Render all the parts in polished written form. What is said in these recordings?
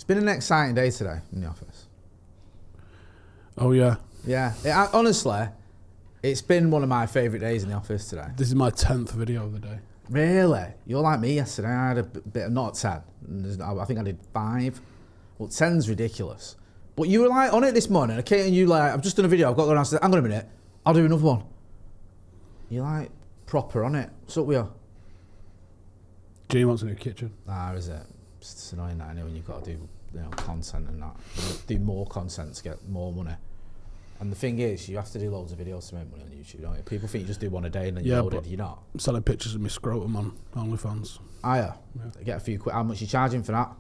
been an exciting day today in the office. Oh, yeah. Yeah. Honestly, it's been one of my favourite days in the office today. This is my 10th video of the day. Really? You're like me yesterday. I had a bit of, not 10. I think I did 5. Well, 10's ridiculous. But you were like on it this morning. Okay, and you like, I've just done a video. I've got to go downstairs. Hang on a minute. I'll do another one. You're like proper on it. What's up with you? Jimmy wants a new kitchen. Ah, is it? It's annoying that, I know, when you've got to do content and that. Do more content to get more money. And the thing is, you have to do loads of videos to make money on YouTube, don't you? People think you just do one a day and then you're loaded. You're not. I'm selling pictures of my scrotum on OnlyFans. Ah, yeah. Get a few quid. How much are you charging for that?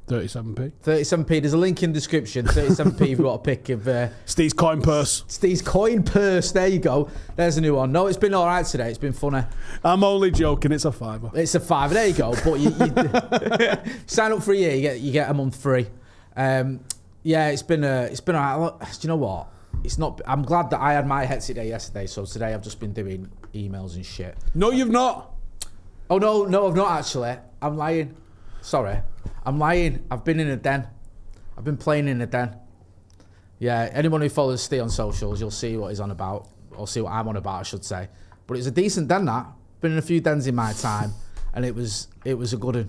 37p. 37p. There's a link in the description. 37p if you've got a pic of... Steve's coin purse. Steve's coin purse. There you go. There's a new one. No, it's been all right today. It's been funny. I'm only joking. It's a £5. It's a £5. There you go. But you sign up for a year, you get a month free. Yeah, it's been all right. Do you know what? It's not. I'm glad that I had my hectic day yesterday. So today I've just been doing emails and shit. No, you've not. Oh no, I've not actually. I'm lying. Sorry, I'm lying. I've been in a den. I've been playing in a den. Yeah, anyone who follows Steve on socials, you'll see what he's on about, or see what I'm on about, I should say. But it's a decent den. That been in a few dens in my time, and it was a good one. Do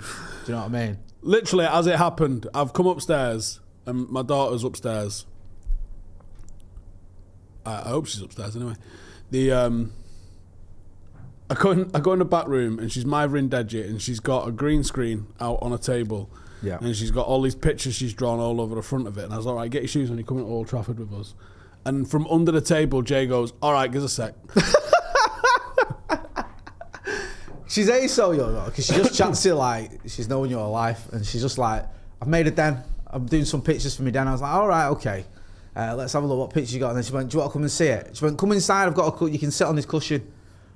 you know what I mean? Literally, as it happened, I've come upstairs, and my daughter's upstairs. I hope she's upstairs anyway. I go in the back room and she's mithering Deji and she's got a green screen out on a table. Yeah. And she's got all these pictures she's drawn all over the front of it. And I was like, all right, get your shoes on, you're coming to Old Trafford with us. And from under the table, Jay goes, all right, give us a sec. She's ASO, you know, because she just chats to you like she's known your life. And she's just like, I've made a den. I'm doing some pictures for me den. I was like, all right, okay. Let's have a look what picture you got. And then she went, do you want to come and see it? She went, come inside, I've got you can sit on this cushion.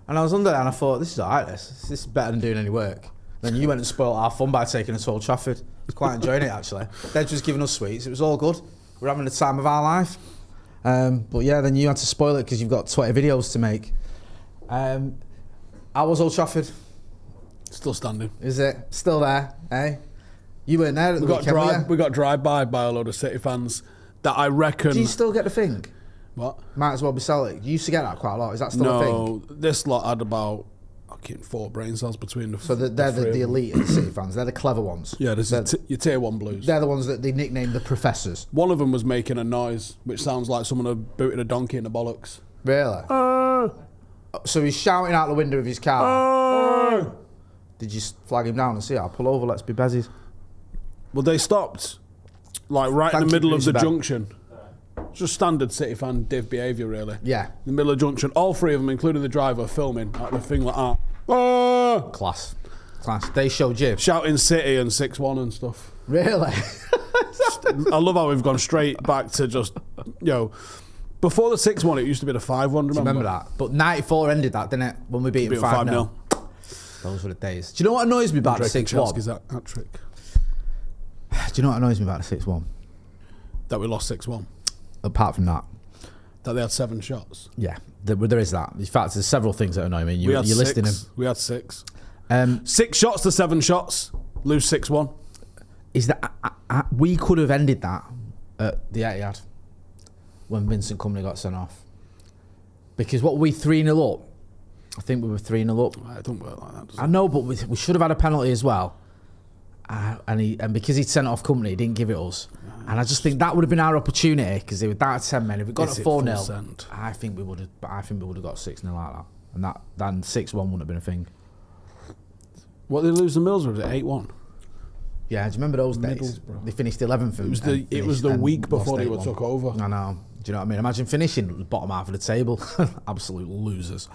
And I was under there and I thought, this is all right, this is better than doing any work. Then you went and spoiled our fun by taking us to Old Trafford. I was quite enjoying it actually. Dej was giving us sweets, it was all good. We're having the time of our life. But yeah, then you had to spoil it because you've got 20 videos to make. How was Old Trafford? Still standing. Is it? Still there, eh? You weren't there at the weekend, we got drive-by by a load of City fans that I reckon... Do you still get the thing? What? Might as well be selling. You used to get that quite a lot. Is that still a thing? No, this lot had about 4 brain cells between the. So they're the elite of the City fans. They're the clever ones. Yeah, this is your tier 1 blues. They're the ones that they nicknamed the professors. One of them was making a noise which sounds like someone had booted a donkey in the bollocks. Really? So he's shouting out the window of his car. Did you flag him down and say, I'll pull over, let's be bezies? Well, they stopped, like right in the middle of the junction. Just standard City fan div behaviour, really. Yeah. In the middle of the junction, all 3 of them, including the driver, filming like the thing like that. Class. They showed you. Shouting City and 6-1 and stuff. Really? I love how we've gone straight back to just, before the 6-1, it used to be the 5-1, remember that? But 94 ended that, didn't it? When we beat them 5-0. Those were the days. Do you know what annoys me about the 6-1? Hat-trick. Do you know what annoys me about the 6-1? That we lost 6-1. Apart from that. That they had 7 shots. Yeah, there is that. In fact, there's several things that annoy me. You're listing them. We had 6. 6 shots to 7 shots. Lose 6-1. Is that we could have ended that at the Etihad when Vincent Kompany got sent off. Because what were we 3-0 up? I think we were 3-0 up. It don't work like that, does it? I know, but we should have had a penalty as well. And because he'd sent off Kompany, he didn't give it us. And I just think that would have been our opportunity because they were down to 10 men. If we got a 4-0, I think we would have. I think we would have got 6-0 like that, and then 6-1 wouldn't have been a thing. What did they lose the Mills? Or was it 8-1? Yeah, do you remember those days? They finished 11th. It was the week before they took over. I know. Do you know what I mean? Imagine finishing at the bottom half of the table. Absolute losers.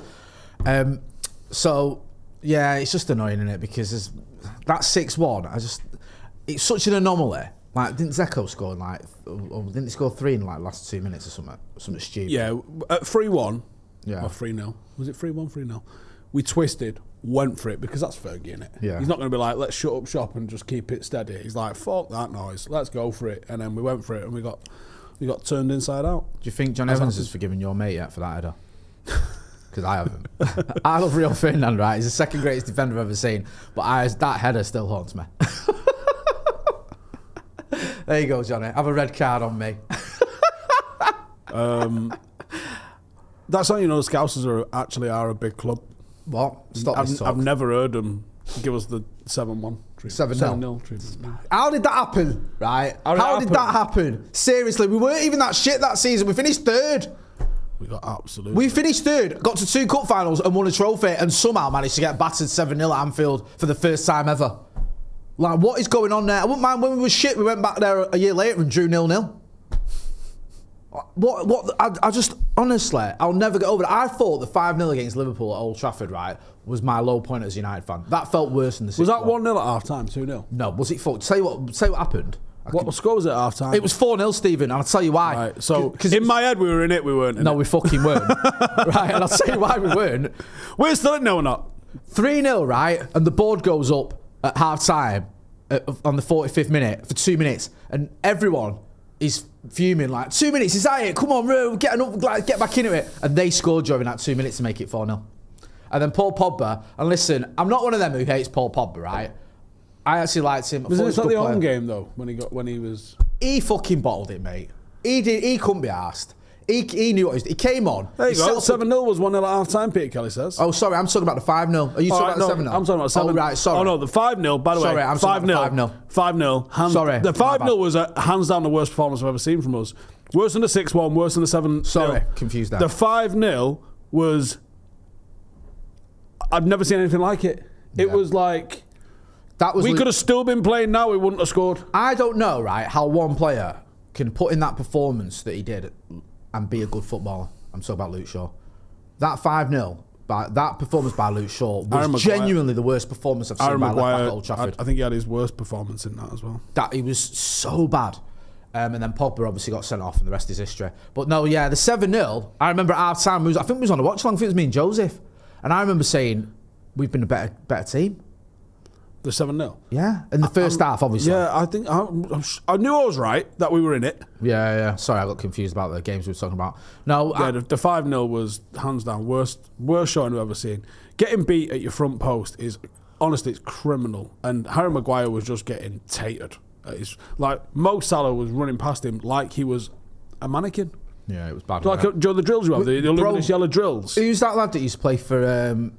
So yeah, it's just annoying, isn't it? Because that 6-1. It's such an anomaly. Like, didn't Zeko score or didn't he score 3 in like last 2 minutes or something? Something stupid. Yeah, at 3-1. Yeah. Or 3-0. Was it 3-1, 3-0? We twisted, went for it because that's Fergie, innit? Yeah. He's not going to be like, let's shut up shop and just keep it steady. He's like, fuck that noise, let's go for it. And then we went for it and we got turned inside out. Do you think John Evans has forgiven your mate yet for that header? Because I haven't. I love Rio Ferdinand, right? He's the second greatest defender I've ever seen. But that header still haunts me. There you go, Johnny. Have a red card on me. That's how you know the Scousers are a big club. What? Stop this talk. I've never heard them give us the 7-1 treatment. 7-0 treatment. How did that happen, right? How did that happen? Seriously, we weren't even that shit that season. We finished third. We got absolutely... We finished third, got to 2 cup finals and won a trophy and somehow managed to get battered 7-0 at Anfield for the first time ever. Like, what is going on there? I wouldn't mind when we were shit, we went back there a year later and drew 0-0. I just, honestly, I'll never get over it. I thought the 5-0 against Liverpool at Old Trafford, right, was my low point as a United fan. That felt worse than the 6-1. Was that 1-0 at half-time, 2-0? No, was it 4? Tell you what happened. What score was it at half-time? It was 4-0, Stephen, and I'll tell you why. Right, so, in my head, we were in it, we weren't in No, it. we fucking weren't. Right, and I'll tell you why we weren't. We're still in it, no, we're not. 3-0, right, and the board goes up at half-time on the 45th minute for 2 minutes, and everyone is fuming, like, 2 minutes, is that it? Come on, we're getting up, like, get back into it. And they scored during that 2 minutes to make it 4-0. And then Paul Pogba, and listen, I'm not one of them who hates Paul Pogba, right? I actually liked him. Was it not the home game, though, when he was... He fucking bottled it, mate. He couldn't be arsed. He knew what he was. He came on. There you go. 7-0 was 1-0 at half-time, Peter Kelly says. Oh, sorry, I'm talking about the 5-0. Are you talking about the 7-0? I'm talking about 7. Oh, right, sorry. Oh, no, the 5-0, by the way. Sorry, I'm talking about the 5-0. 5-0. Sorry. The 5-0 was hands down the worst performance I've ever seen from us. Worse than the 6-1, worse than the 7-0. Sorry, confused that. The 5-0 was... I've never seen anything like it. It was like... We could have still been playing now, we wouldn't have scored. I don't know, right, how one player can put in that performance that he did and be a good footballer. I'm talking about Luke Shaw. That 5-0, that performance by Luke Shaw was genuinely the worst performance I've seen by left back at Old Trafford. I think he had his worst performance in that as well. That he was so bad. And then Pogba obviously got sent off and the rest is history. But no, yeah, the 7-0, I remember at half time, I think we was on a watch along, I think it was me and Joseph. And I remember saying, we've been a better team. The 7-0? Yeah, in the first half, obviously. Yeah, I think I knew I was right, that we were in it. Yeah. Sorry, I got confused about the games we were talking about. No, yeah, the 5-0 was hands down worst showing I've ever seen. Getting beat at your front post is, honestly, it's criminal. And Harry Maguire was just getting tatered. Like, Mo Salah was running past him like he was a mannequin. Yeah, it was bad. Like, do you know the drills you have, the luminous yellow drills? Who's that lad that used to play for...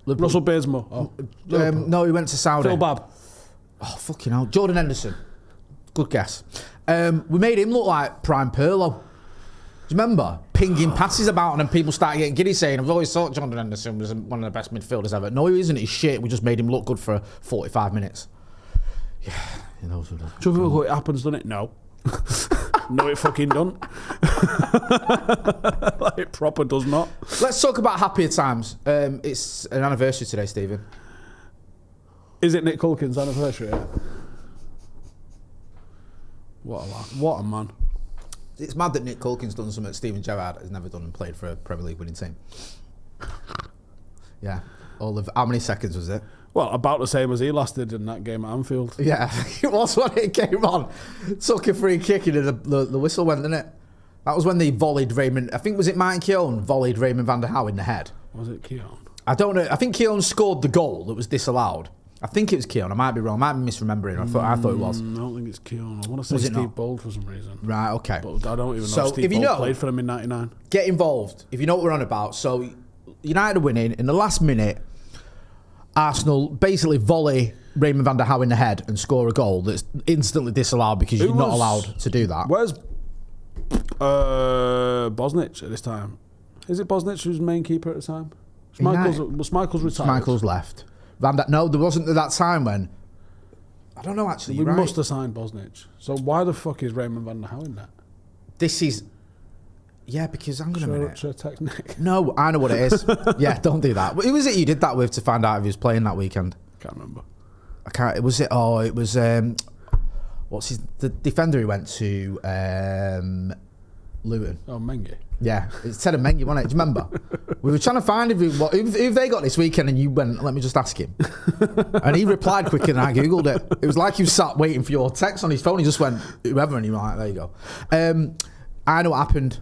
Russell Bazemore. Oh. No, he went to Saudi. Phil Babb. Oh, fucking hell. Jordan Henderson. Good guess. We made him look like Prime Perlo. Do you remember? Pinging passes about and then people started getting giddy saying, I've always thought Jordan Henderson was one of the best midfielders ever. No, he isn't. He's shit. We just made him look good for 45 minutes. Yeah. You know, do you think it happens, doesn't it? No. No, it fucking don't. Like, it proper does not. Let's talk about happier times. It's an anniversary today, Stephen. Is it Nick Culkin's anniversary? What a lad. What a man. It's mad that Nick Culkin's done something that Steven Gerrard has never done and played for a Premier League winning team. Yeah. How many seconds was it? Well, about the same as he lasted in that game at Anfield. Yeah, it was when it came on. Took a free kick and the whistle went, didn't it? That was when they volleyed Raymond. I think, was it Martin Keown volleyed Raymond van der Houw in the head? Was it Keown? I don't know. I think Keown scored the goal that was disallowed. I think it was Keown. I might be wrong. I might be misremembering. I thought it was. I don't think it's Keown. I want to say Steve Bold for some reason. Right, okay. But I don't even know if Steve Bold played for them in 99. Get involved. If you know what we're on about. So, United are winning. In the last minute, Arsenal basically volley Raymond van der Houw in the head and score a goal that's instantly disallowed because you're not allowed to do that. Where's Bosnich at this time? Is it Bosnich who's main keeper at the time? Was Michael's retired? Michael's left. No, there wasn't that time when... I don't know, actually. We must have signed Bosnich. So why the fuck is Raymond van der Houw in that? This is... Yeah, because I'm going to... Should I text Nick? No, I know what it is. Yeah, don't do that. Who was it you did that with to find out if he was playing that weekend? Can't remember. Was it... Oh, it was... the defender who went to Luton? Oh, Mengi. Yeah, it's Ted and Mengi, wasn't it? Do you remember? We were trying to find who they got this weekend, and you went, let me just ask him. And he replied quicker than I Googled it. It was like he was sat waiting for your text on his phone. He just went, whoever, and he was like, there you go. I know what happened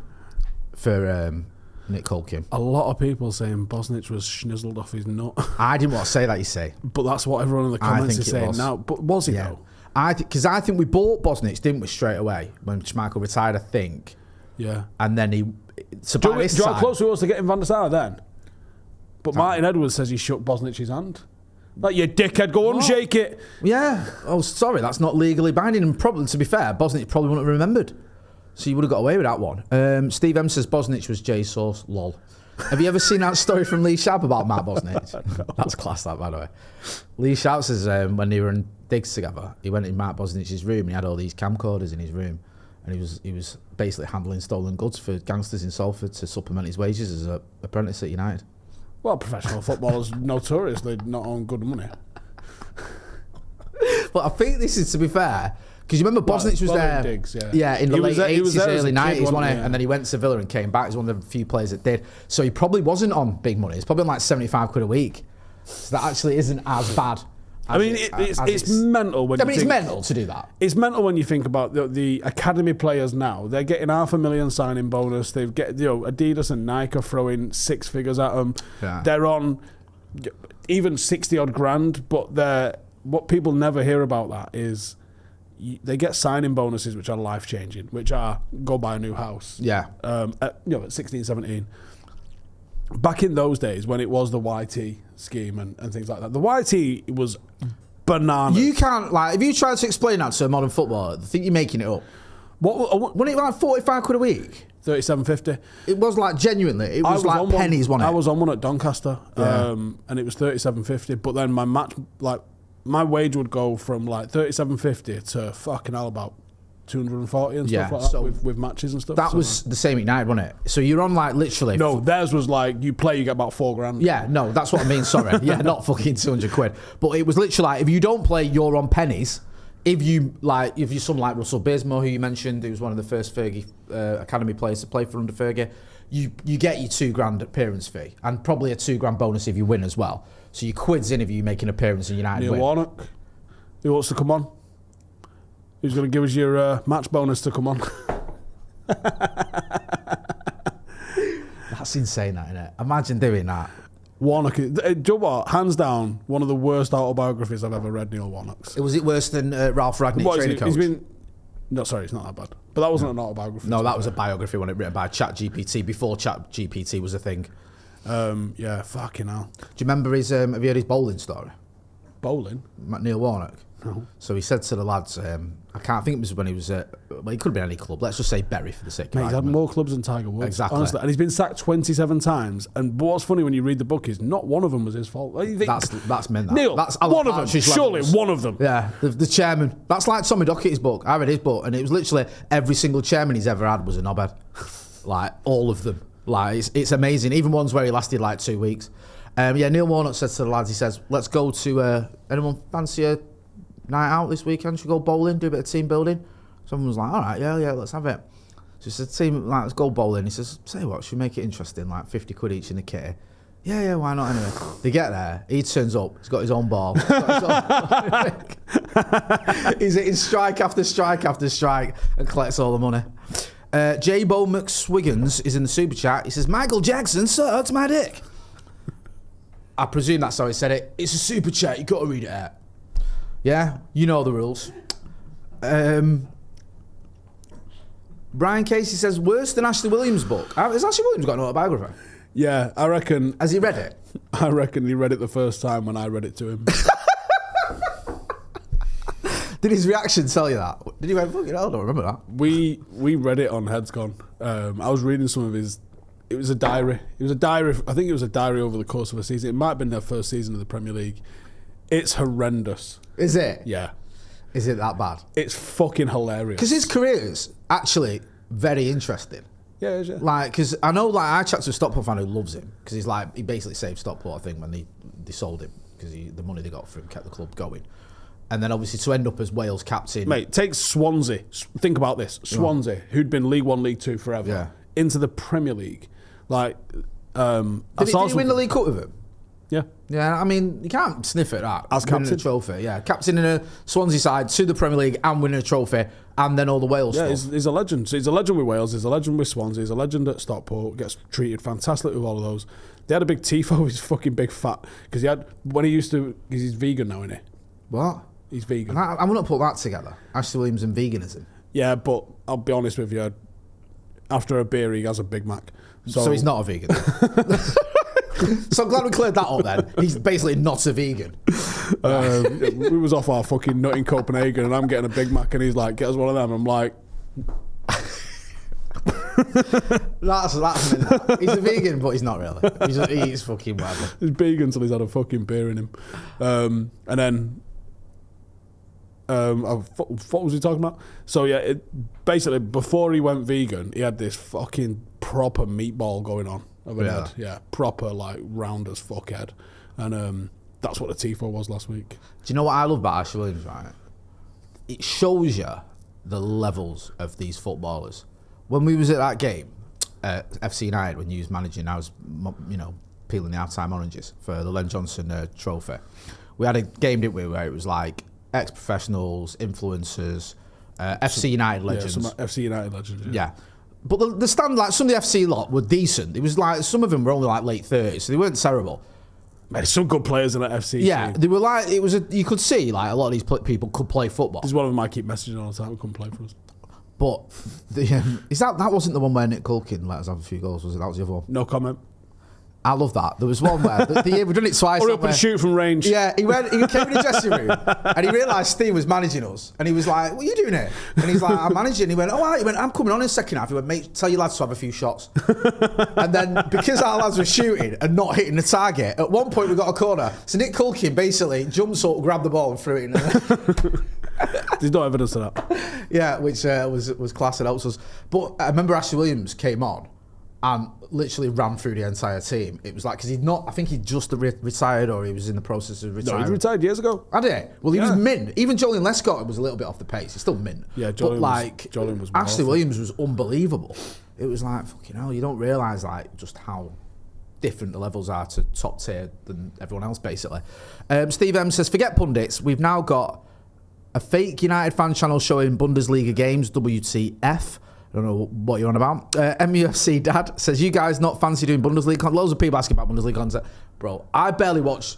for Nick Culkin. A lot of people saying Bosnich was schnizzled off his nut. I didn't want to say that, you say. But that's what everyone in the comments is saying now. But was he, though? Because I think we bought Bosnich, didn't we, straight away when Schmeichel retired, I think. Yeah. And then he... So do by this you know how time, close we was to getting Van der Sar then? But Martin Edwards says he shook Bosnich's hand. Like, you dickhead, go unshake it. Yeah. Oh, sorry, that's not legally binding. And probably, to be fair, Bosnich probably wouldn't have remembered. So you would have got away with that one. Steve M says Bosnich was Jay's source. Lol. Have you ever seen that story from Lee Sharp about Matt Bosnich? No. That's class, that, by the way. Lee Sharp says when they were in digs together, he went in Matt Bosnich's room and he had all these camcorders in his room. And he was basically handling stolen goods for gangsters in Salford to supplement his wages as an apprentice at United. Well, professional footballers notoriously not on good money. But I think this is, to be fair, because you remember Bosnich was there, digs, in the late 80s, early 90s, wasn't he? Yeah. And then he went to Villa and came back. He's one of the few players that did. So he probably wasn't on big money. It's probably on like 75 quid a week. So that actually isn't as bad. I mean, it's mental when it's mental to do that. It's mental when you think about the academy players now. They're getting $500,000 signing bonus. They've get Adidas and Nike are throwing 6 figures at them. Yeah. They're on even 60 odd grand. But what people never hear about that is they get signing bonuses which are life changing, which are go buy a new house. Yeah. At 16, 17. Back in those days when it was the YT scheme and things like that, the YT was bananas. You can't, like, if you try to explain that to a modern footballer, they think you're making it up. Wasn't it like 45 quid a week? 37.50. It was like, genuinely, it was like pennies, wasn't it? I was on one at Doncaster, and it was 37.50. But then my wage would go from like 37.50 to fucking hell about 240 and stuff like that, so with matches and stuff. That was the same at United, wasn't it? So you're on like literally... No, theirs was like, you play, you get about 4 grand. Yeah, no, that's what I mean, sorry. Yeah, not fucking 200 quid. But it was literally like, if you don't play, you're on pennies. If you're someone like Russell Bismo, who you mentioned, who was one of the first Fergie academy players to play for under Fergie, you get your 2 grand appearance fee and probably a 2 grand bonus if you win as well. So your quid's in if you make an appearance in United win. Warnock, who wants to come on? Who's going to give us your match bonus to come on? That's insane, that, isn't it? Imagine doing that. Warnock, do you know what? Hands down, one of the worst autobiographies I've ever read, Neil Warnock's. Was it worse than Ralph Ragnick, training coach? No, sorry, it's not that bad. But that wasn't an autobiography. No, that was a biography when it written by ChatGPT, before ChatGPT was a thing. Yeah, fucking hell. Do you remember his, have you heard his bowling story? Bowling? Neil Warnock? No. So he said to the lads, I can't think it was when he was at, well, he could have been any club. Let's just say Bury for the sake of Mate, he's had more clubs than Tiger Woods. Exactly. Honestly. And he's been sacked 27 times. And what's funny when you read the book is not one of them was his fault. That's meant that. Neil, that's one of them. Surely one of them. Yeah, the chairman. That's like Tommy Dockett's book. I read his book, and it was literally every single chairman he's ever had was a knobhead. Like, all of them. Like, it's amazing. Even ones where he lasted like 2 weeks. Neil Warnock said to the lads, he says, let's go to, anyone fancy a night out this weekend? Should we go bowling, do a bit of team building? Someone was like, all right, yeah, let's have it. So he said, team, like, let's go bowling. He says, say what, should we make it interesting, like 50 quid each in the kitty? Yeah, why not anyway? They get there, he turns up, he's got his own ball. He's hitting strike after strike after strike and collects all the money. J-Bo McSwiggins is in the super chat. He says, Michael Jackson sucked my dick. I presume that's how he said it. It's a super chat, you got to read it out. Yeah, you know the rules. Brian Casey says, worse than Ashley Williams' book. Has Ashley Williams got an autobiography? Yeah, I reckon. Has he read it? I reckon he read it the first time when I read it to him. Did his reaction tell you that? Did he go, fucking hell, I don't remember that. We read it on Heads Gone. I was reading some of his... It was a diary. I think it was a diary over the course of a season. It might have been their first season of the Premier League. It's horrendous. Is it? Yeah. Is it that bad? It's fucking hilarious. Because his career's actually very interesting. Yeah, yeah. Like, because I know, like, I chat to a Stockport fan who loves him because he's like, he basically saved Stockport, I think, when they sold him because the money they got for him kept the club going. And then obviously to end up as Wales captain. Mate, take Swansea. Think about this. Swansea, who'd been League One, League Two forever, into the Premier League. Like, did he win the League Cup with him? Yeah. Yeah, I mean, you can't sniff at that. As captain. Winning a trophy, yeah. Captain in a Swansea side to the Premier League and winning a trophy and then all the Wales stuff. Yeah, he's a legend. So he's a legend with Wales, he's a legend with Swansea, he's a legend at Stockport, gets treated fantastically with all of those. They had a big tifo, he's fucking big fat, because he's vegan now, isn't he? What? He's vegan. And I want to put that together. Ashley Williams and veganism. Yeah, but I'll be honest with you. After a beer, he has a Big Mac. So he's not a vegan. So I'm glad we cleared that up then. He's basically not a vegan. We was off our fucking nut in Copenhagen and I'm getting a Big Mac and he's like, get us one of them. I'm like... that's he's a vegan, but he's not really. He eats fucking whatever. He's vegan until he's had a fucking beer in him. And then... what was he talking about? So yeah, basically before he went vegan, he had this fucking proper meatball going on of a head. Yeah, proper like round as fuck head, and that's what the tifo was last week. Do you know what I love about Ashley Williams? Right, it shows you the levels of these footballers. When we was at that game at FC United, when you was managing, I was peeling the half-time oranges for the Len Johnson trophy. We had a game, didn't we, where it was like ex-professionals, influencers, FC United legends. Yeah, some FC United legends. Yeah. But the stand, like some of the FC lot were decent. It was like some of them were only like late 30s, so they weren't terrible. There's some good players in that FC. Yeah, they were like, you could see like a lot of these people could play football. There's one of them I keep messaging all the time, come play for us. But that wasn't the one where Nick Culkin let us have a few goals, was it? That was the other one. No comment. I love that. There was one where we've done it twice. Hurry up and shoot from range. Yeah, he came in the dressing room and he realised Steve was managing us, and he was like, "What are you doing here?" And he's like, "I'm managing." He went, "Oh, right." He went, "I'm coming on in the second half." He went, "Mate, tell your lads to have a few shots." And then because our lads were shooting and not hitting the target, at one point we got a corner. So Nick Culkin basically jumps up, grabbed the ball, and threw it in. There's no evidence of that. Yeah, which was class and helps us. But I remember Ashley Williams came on and literally ran through the entire team. It was like, because I think he'd just retired, or he was in the process of retiring. No, he retired years ago. Had he? Well, he was mint. Even Jolien Lescott was a little bit off the pace. He's still mint. Yeah, Jolien was Ashley Williams was unbelievable. It was like, fucking hell, you don't realise like just how different the levels are to top tier than everyone else, basically. Steve M says, forget pundits. We've now got a fake United fan channel showing Bundesliga games, WTF. I don't know what you're on about. MUFC Dad says, you guys not fancy doing Bundesliga content? Loads of people asking about Bundesliga content. Bro, I barely watch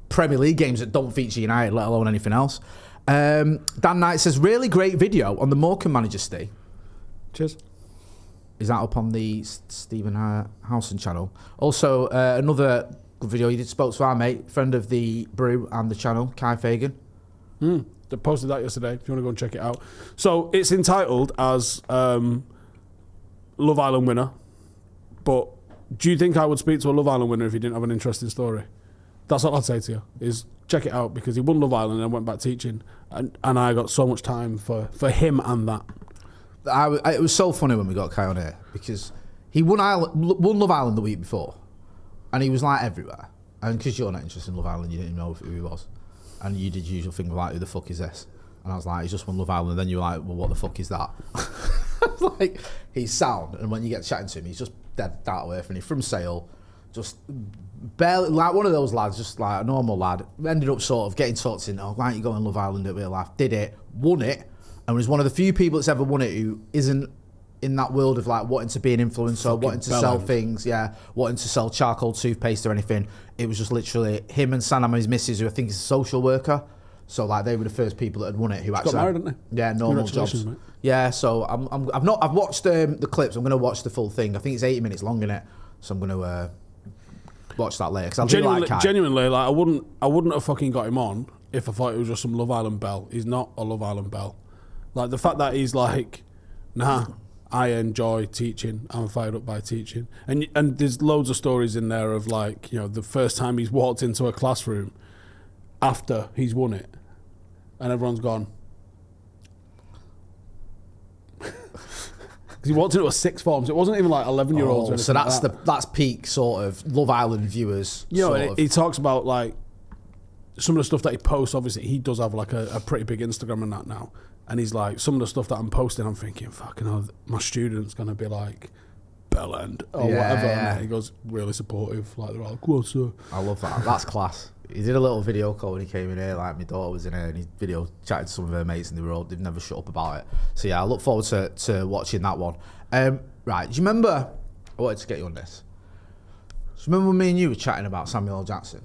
Premier League games that don't feature United, let alone anything else. Dan Knight says, really great video on the Morecambe manager, Steve. Cheers. Is that up on the Stephen Howson channel? Also, another good video you did, spoke to our mate, friend of the Brew and the channel, Kai Fagan. They posted that yesterday, if you want to go and check it out. So it's entitled as Love Island winner. But do you think I would speak to a Love Island winner if he didn't have an interesting story? That's all I'd say to you, is check it out, because he won Love Island and then went back teaching. And I got so much time for him and that. It was so funny when we got Kai on here, because he won Love Island the week before. And he was like everywhere. And because you're not interested in Love Island, you didn't know who he was. And you did the usual thing like, who the fuck is this? And I was like, he's just won Love Island. And then you were like, well, what the fuck is that? Like, he's sound. And when you get chatting to him, he's just dead that away from you. From Sale, just barely, like one of those lads, just like a normal lad. Ended up sort of getting talked in, oh, why don't you go on Love Island at real life? Did it, won it, and was one of the few people that's ever won it who isn't in that world of like wanting to be an influencer, fucking wanting to sell things, wanting to sell charcoal toothpaste or anything. It was just literally him and Sanam, his missus, who I think is a social worker. So like they were the first people that had won it who actually got married, didn't they? Yeah, normal jobs. Mate. Yeah, so I've watched the clips. I'm going to watch the full thing. I think it's 80 minutes long in it, so I'm going to watch that later. Because genuinely, like I wouldn't have fucking got him on if I thought it was just some Love Island bell. He's not a Love Island bell. Like the fact that he's like, nah, I enjoy teaching. I'm fired up by teaching. And there's loads of stories in there of like, you know, the first time he's walked into a classroom after he's won it, and everyone's gone. Because he walked into a sixth form, so it wasn't even like 11-year-olds. So that's peak sort of Love Island viewers. You know, he talks about like some of the stuff that he posts. Obviously, he does have like a pretty big Instagram and that now. And he's like, some of the stuff that I'm posting, I'm thinking, fucking hell, my student's going to be like, bell end or whatever. Yeah. And he goes, really supportive. Like, they're like, cool, sir. I love that. That's class. He did a little video call when he came in here, like my daughter was in here, and he video chatted to some of her mates, and they've never shut up about it. So yeah, I look forward to watching that one. Right, do you remember, I wanted to get you on this. Do you remember when me and you were chatting about Samuel L. Jackson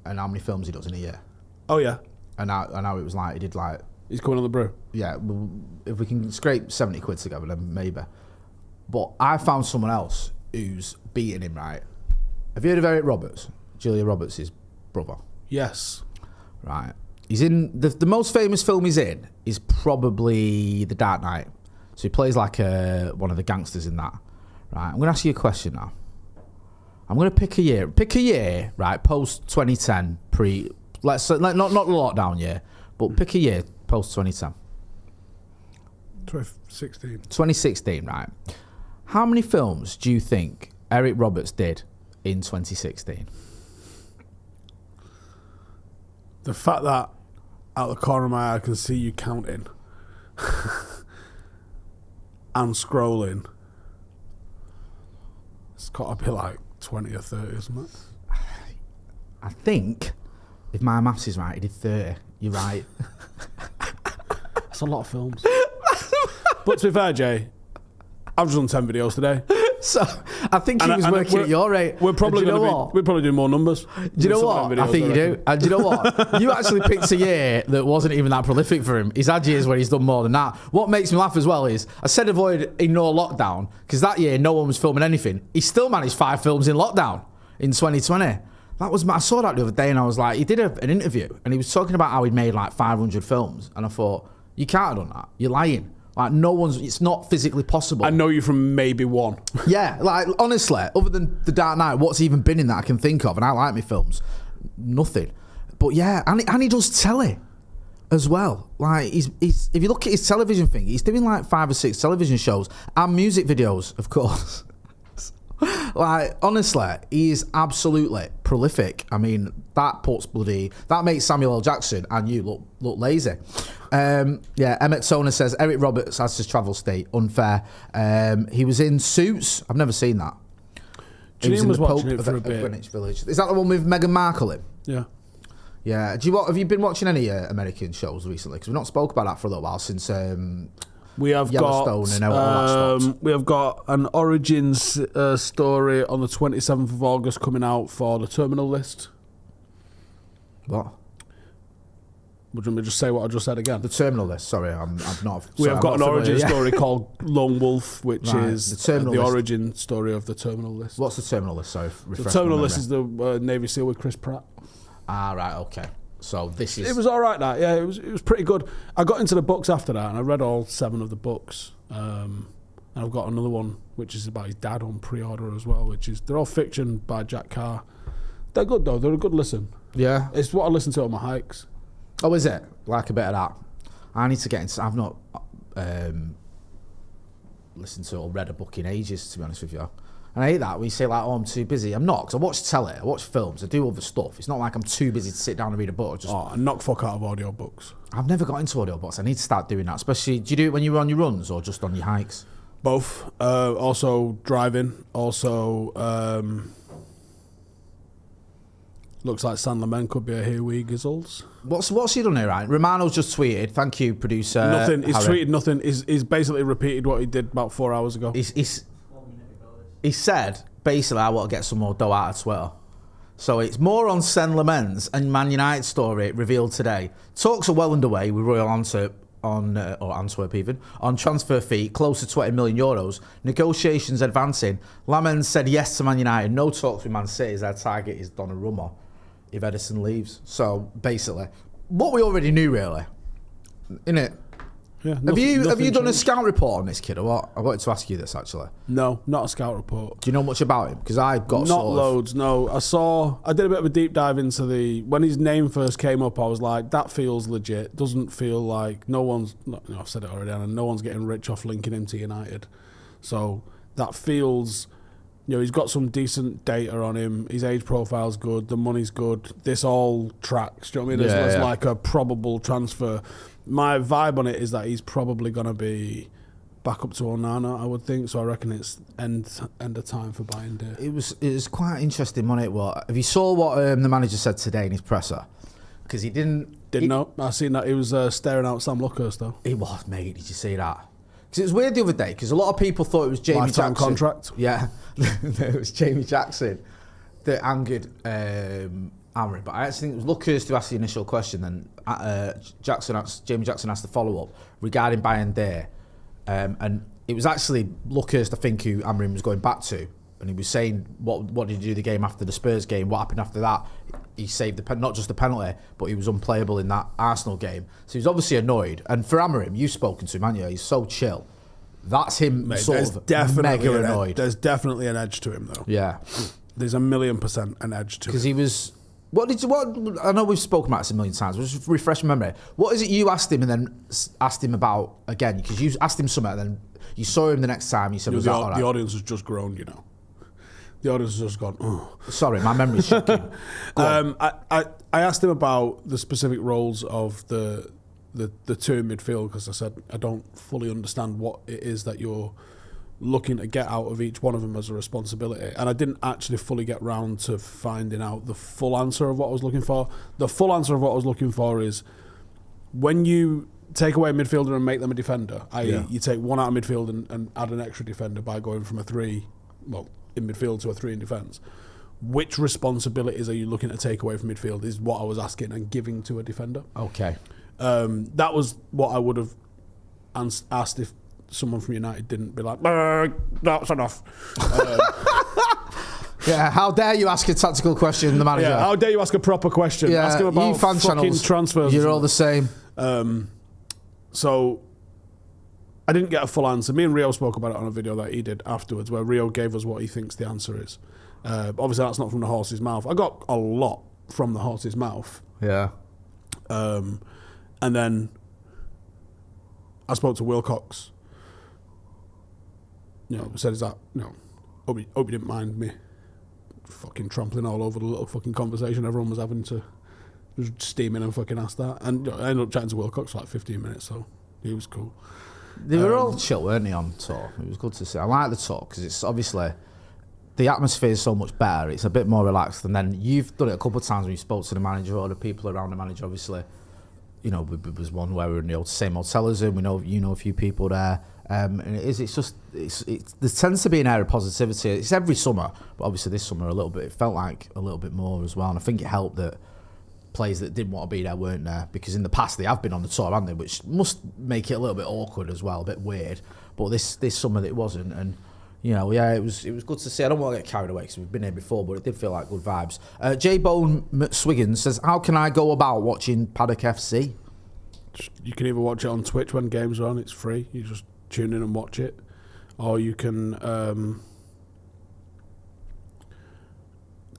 and how many films he does in a year? Oh yeah. and how it was like he did like. He's coming on the Brew. Yeah, well, if we can scrape 70 quid together, then maybe. But I found someone else who's beating him, right? Have you heard of Eric Roberts? Julia Roberts' brother. Yes. Right. He's in the most famous film he's in is probably The Dark Knight. So he plays like one of the gangsters in that. Right. I'm going to ask you a question now. I'm going to pick a year. Pick a year, right? Post 2010, not the lockdown year, but pick a year post 2010. 2016. 2016, right? How many films do you think Eric Roberts did in 2016? The fact that out the corner of my eye I can see you counting and scrolling, it's got to be like 20 or 30, isn't it? I think, if my maths is right, he did 30. You're right. That's a lot of films. But to be fair, Jay, I've just done 10 videos today. So I think he was working at your rate. We're probably doing more numbers. Do you know what? I think you do. And do you know what? You actually picked a year that wasn't even that prolific for him. He's had years where he's done more than that. What makes me laugh as well is I said avoid ignore lockdown because that year no one was filming anything. He still managed 5 films in lockdown in 2020. I saw that the other day and I was like, he did an interview and he was talking about how he'd made like 500 films and I thought, you can't have done that. You're lying. Like it's not physically possible. I know you from maybe one. Yeah, like honestly, other than The Dark Knight, what's even been in that I can think of, and I like my films, nothing. But yeah, and he does telly as well. Like he's if you look at his television thing, he's doing like 5 or 6 television shows and music videos, of course. Like honestly, he is absolutely prolific. I mean, that makes Samuel L. Jackson and you look lazy. Emmett Toner says Eric Roberts has his travel state unfair. He was in Suits. I've never seen that. Janine was watching it for a bit. Greenwich Village. Is that the one with Meghan Markle in? Yeah. Yeah. Have you been watching any American shows recently? Because we've not spoke about that for a little while since. We have Yellowstone and all that we have got an origins story on the 27th of August coming out for the Terminal List. What? Would you want me to just say what I just said again? The Terminal List. Sorry, I'm not. We have got an origin story called Lone Wolf, which is the origin story of the Terminal List. What's the Terminal List? Sorry, the Terminal List is the Navy SEAL with Chris Pratt. Ah, right, okay. So this is... It was all right, that. Yeah, it was pretty good. I got into the books after that, and I read all 7 of the books. And I've got another one, which is about his dad on pre-order as well, they're all fiction by Jack Carr. They're good, though. They're a good listen. Yeah. It's what I listen to on my hikes. Oh, is it? Like a bit of that. I need to get into... I've not listened to or read a book in ages, to be honest with you. And I hate that when you say like, oh, I'm too busy. I'm not, because I watch telly, I watch films, I do other stuff. It's not like I'm too busy to sit down and read a book. I knock fuck out of audiobooks. I've never got into audiobooks. I need to start doing that. Especially, do you do it when you're on your runs or just on your hikes? Both. Also driving. Also, looks like San Lamen could be a here we gizzles. What's he done here, right? Romano's just tweeted, thank you, producer. Nothing. He's Harry. tweeted nothing. He's basically repeated what he did about 4 hours ago. He said, basically, I want to get some more dough out of Twitter. So it's more on Sen Lamens and Man United story revealed today. Talks are well underway with Royal Antwerp on transfer fee close to 20 million euros. Negotiations advancing. Lamens said yes to Man United. No talks with Man City as their target is Donnarumma if Edison leaves. So basically, what we already knew, really, innit? Yeah, have you done a scout report on this kid or what? I wanted to ask you this actually. No, not a scout report. Do you know much about him? Because I've got not loads. No, I did a bit of a deep dive into when his name first came up. I was like, that feels legit. Doesn't feel like I've said it already, and no one's getting rich off linking him to United. So that feels, he's got some decent data on him. His age profile's good. The money's good. This all tracks. Do you know what I mean? There's like a probable transfer. My vibe on it is that he's probably going to be back up to Onana, I would think. So I reckon it's end of time for buying dear. It was quite interesting, wasn't it? What have you saw what the manager said today in his presser? Because he didn't know. I seen that he was staring out Sam Luckhurst though. He was, mate. Did you see that? Because it was weird the other day. Because a lot of people thought it was Jamie Lifetime Jackson. contract. Yeah, it was Jamie Jackson that angered Amorim, but I actually think it was Lucas who asked the initial question. Then Jamie Jackson asked the follow up regarding Bayern there, and it was actually Lucas, I think, who Amorim was going back to, and he was saying what did he do the game after the Spurs game? What happened after that? He saved not just the penalty, but he was unplayable in that Arsenal game. So he was obviously annoyed. And for Amorim, you've spoken to him, haven't you? He's so chill. That's him. Mate, sort of mega annoyed. There's definitely an edge to him, though. Yeah, there's 1,000,000% an edge to him. Because he was. What I know we've spoken about this a million times. Just refresh my memory. What is it you asked him and then asked him about again? Because you asked him something and then you saw him the next time. You said, "Was that all right?" The audience has just grown, you know. The audience has just gone, oh. Sorry, my memory's shocking. I asked him about the specific roles of the two in midfield because I said I don't fully understand what it is that you're looking to get out of each one of them as a responsibility. And I didn't actually fully get round to finding out the full answer of what I was looking for. The full answer of what I was looking for is when you take away a midfielder and make them a defender, i.e. you take one out of midfield and add an extra defender by going from a 3, in midfield to a 3 in defence. Which responsibilities are you looking to take away from midfield is what I was asking and giving to a defender. Okay. That was what I would have asked if someone from United didn't be like, that's enough. Yeah, how dare you ask a tactical question, the manager? Yeah, how dare you ask a proper question? Yeah, ask him about you fan fucking channels, transfers. You're all the same. So I didn't get a full answer. Me and Rio spoke about it on a video that he did afterwards, where Rio gave us what he thinks the answer is. Obviously, that's not from the horse's mouth. I got a lot from the horse's mouth. Yeah. And then I spoke to Wilcox. Said, is that, hope you didn't mind me fucking trampling all over the little fucking conversation everyone was having to just steam in and fucking ask that. And I ended up chatting to Wilcox for like 15 minutes, so he was cool. They were all chill, weren't they, on tour? It was good to see. I like the talk because it's obviously the atmosphere is so much better. It's a bit more relaxed, and then you've done it a couple of times when you spoke to the manager or the people around the manager. Obviously, there was one where we were in the same hotel as him. We know a few people there, and there tends to be an air of positivity. It's every summer, but obviously this summer it felt like a little bit more as well. And I think it helped that players that didn't want to be there weren't there, because in the past they have been on the tour, haven't they, which must make it a little bit awkward as well, a bit weird. But this summer it wasn't, and it was good to see. I don't want to get carried away because we've been here before, but it did feel like good vibes. J Bone Swiggins says, how can I go about watching Paddock FC? You can either watch it on Twitch when games are on, it's free, you just tune in and watch it, or you can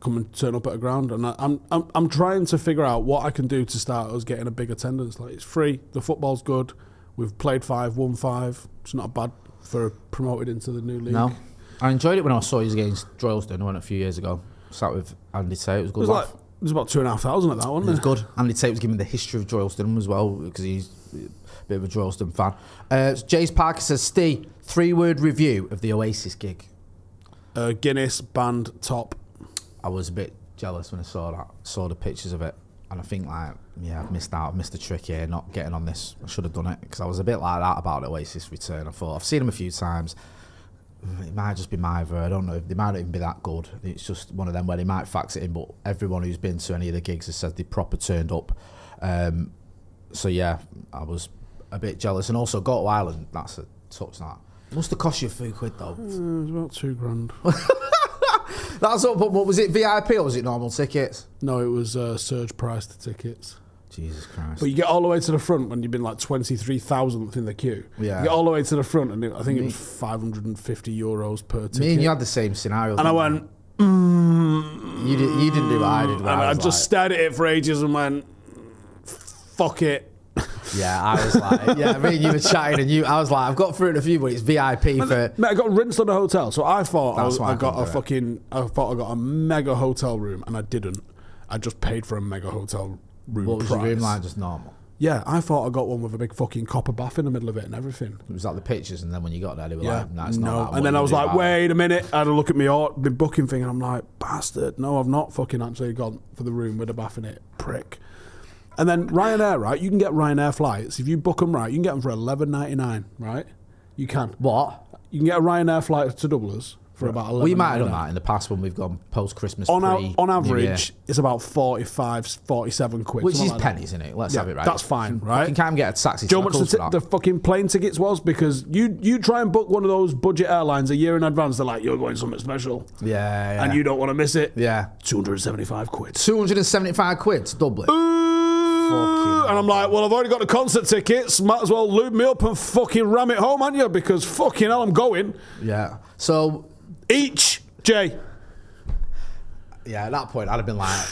come and turn up at a ground. And I'm trying to figure out what I can do to start us getting a big attendance. Like, it's free, the football's good, we've played 5, won 5, it's not bad for promoted into the new league. No, I enjoyed it when I saw you against Droylsden. I went a few years ago, sat with Andy Tate. It was good. It was about 2,500 at that, wasn't it? It was good. Andy Tate was giving me the history of Droylsden as well, because he's a bit of a Droylsden fan. Jace Parker says, Steve, 3-word review of the Oasis gig. Guinness, band, top. I was a bit jealous when I saw the pictures of it, and I think I've missed out. I've missed a trick here, not getting on this. I should have done it, because I was a bit like that about the Oasis return. I thought, I've seen them a few times. It might just be my I don't know. They might not even be that good. It's just one of them where they might fax it in, but everyone who's been to any of the gigs has said they proper turned up. So yeah, I was a bit jealous. And also, Go to Ireland, that's a touch that. Must have cost you a few quid though. It was about £2,000. That's up, but what was it, VIP or was it normal tickets? No, it was surge price to tickets. Jesus Christ. But you get all the way to the front when you've been like 23,000th in the queue. Yeah. You get all the way to the front, and I think it was €550 per ticket. Me and you had the same scenario. And I went, You didn't do what I did. And I just stared at it for ages and went, fuck it. Yeah, I was like, me and you were chatting, and I was like, I've got through it a few, but it's VIP for. Mate, I got rinsed on a hotel, so I thought I got a mega hotel room, and I didn't. I just paid for a mega hotel room. What was your room like? Just normal? Yeah, I thought I got one with a big fucking copper bath in the middle of it and everything. It was like the pictures, and then when you got there, they were like, no, it's not that. And then I was like, wait a minute. I had a look at my booking thing, and I'm like, bastard, no, I've not fucking actually gone for the room with a bath in it, prick. And then Ryanair, right? You can get Ryanair flights. If you book them right, you can get them for $11.99, right? You can. What? You can get a Ryanair flight to Dubliners for about 11. We might have done that in the past when we've gone post-Christmas. On average, it's about 45, 47 quid. Which is like pennies, isn't it? Let's have it right. That's fine, right? You can't get a taxi. Do you know how much the fucking plane tickets was? Because you try and book one of those budget airlines a year in advance, they're like, you're going something special. Yeah. And you don't want to miss it. Yeah. 275 quid. 275 quid to Dublin. And I'm like, well, I've already got the concert tickets. Might as well lube me up and fucking ram it home, haven't you? Because fucking hell, I'm going. Yeah. So... Each, Jay. Yeah, at that point, I'd have been like,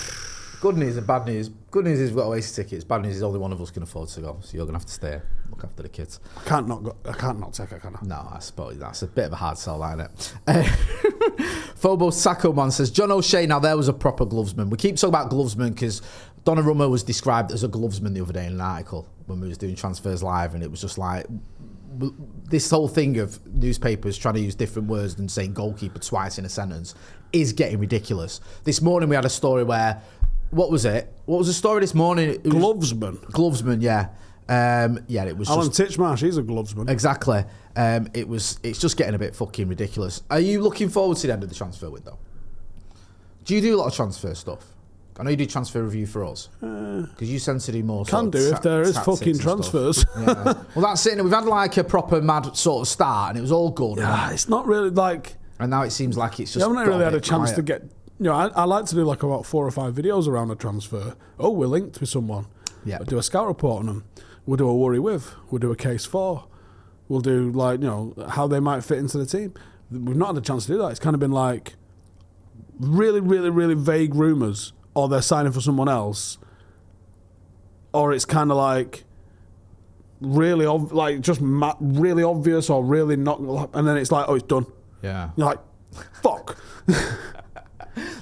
good news and bad news. Good news is we've got Oasis tickets. Bad news is only one of us can afford to go. So you're going to have to stay, look after the kids. I can't not take it, can I? No, I suppose that's a bit of a hard sell, isn't it? Phobos Taco Man says, John O'Shea, now there was a proper glovesman. We keep talking about glovesman because Donnarumma was described as a glovesman the other day in an article when we was doing Transfers Live, and it was just like... This whole thing of newspapers trying to use different words than saying goalkeeper twice in a sentence is getting ridiculous. This morning we had a story where, what was it? What was the story this morning? Glovesman. Glovesman, yeah. Yeah, it was Alan Titchmarsh, he's a glovesman. Exactly. It's just getting a bit fucking ridiculous. Are you looking forward to the end of the transfer window? Do you do a lot of transfer stuff? I know you do transfer review for us because you tend to do more. Can do if there is fucking transfers. Yeah. Well, that's it. We've had like a proper mad sort of start, and it was all good. Yeah, it's not really like. And now it seems like it's just. You haven't really had a chance to get. You know, I like to do like about 4 or 5 videos around a transfer. Oh, we're linked with someone. Yeah. We'll do a scout report on them. We'll do a worry with. We'll do a case for. We'll do like how they might fit into the team. We've not had a chance to do that. It's kind of been like really, really, really vague rumours. Or they're signing for someone else, or it's kind of like really really obvious, or really not, and then it's like, oh, it's done. Yeah, you're like, fuck.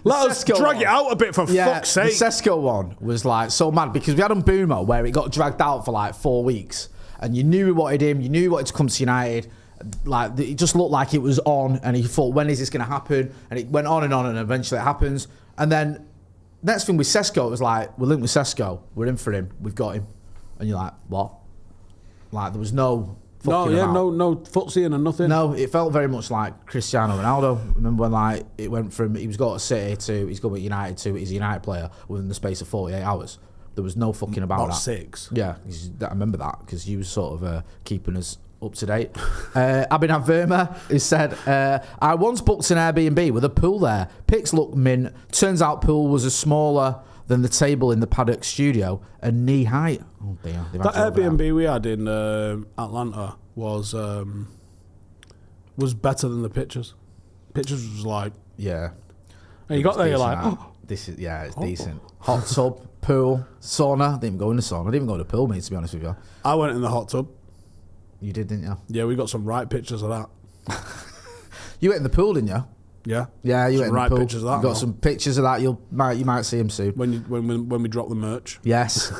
Let us drag it out a bit for fuck's sake. The Sesko one was like so mad because we had on Boomer where it got dragged out for like 4 weeks, and you knew we wanted him, you knew he wanted to come to United. Like it just looked like it was on, and he thought, when is this going to happen? And it went on, and eventually it happens, and then. Next thing with Sesko, it was like, we're linked with Sesko, we're in for him, we've got him. And you're like, what? Like, there was no fucking no footsie and nothing. No, it felt very much like Cristiano Ronaldo. Remember when like it went from, he was going to City to, he's going to United to, he's a United player within the space of 48 hours. There was no fucking about that. 6. Yeah, I remember that, because you was sort of keeping us up to date. Abhinav Verma has said, I once booked an Airbnb with a pool there. Pics looked mint. Turns out pool was smaller than the table in the Paddock studio and knee height. Oh dear. That Airbnb we had in Atlanta was better than the pictures. Pictures was like, yeah. And you got there, you're like, oh. This is, yeah, it's decent. Hot tub, pool, sauna. Didn't even go in the sauna. I didn't even go to the pool, mate, to be honest with you. I went in the hot tub. You did, didn't you? Yeah, we got some right pictures of that. You went in the pool, didn't you? Yeah. Yeah, you went in the pool. Pictures of that. You got some pictures of that. You might see him soon. When we drop the merch. Yes.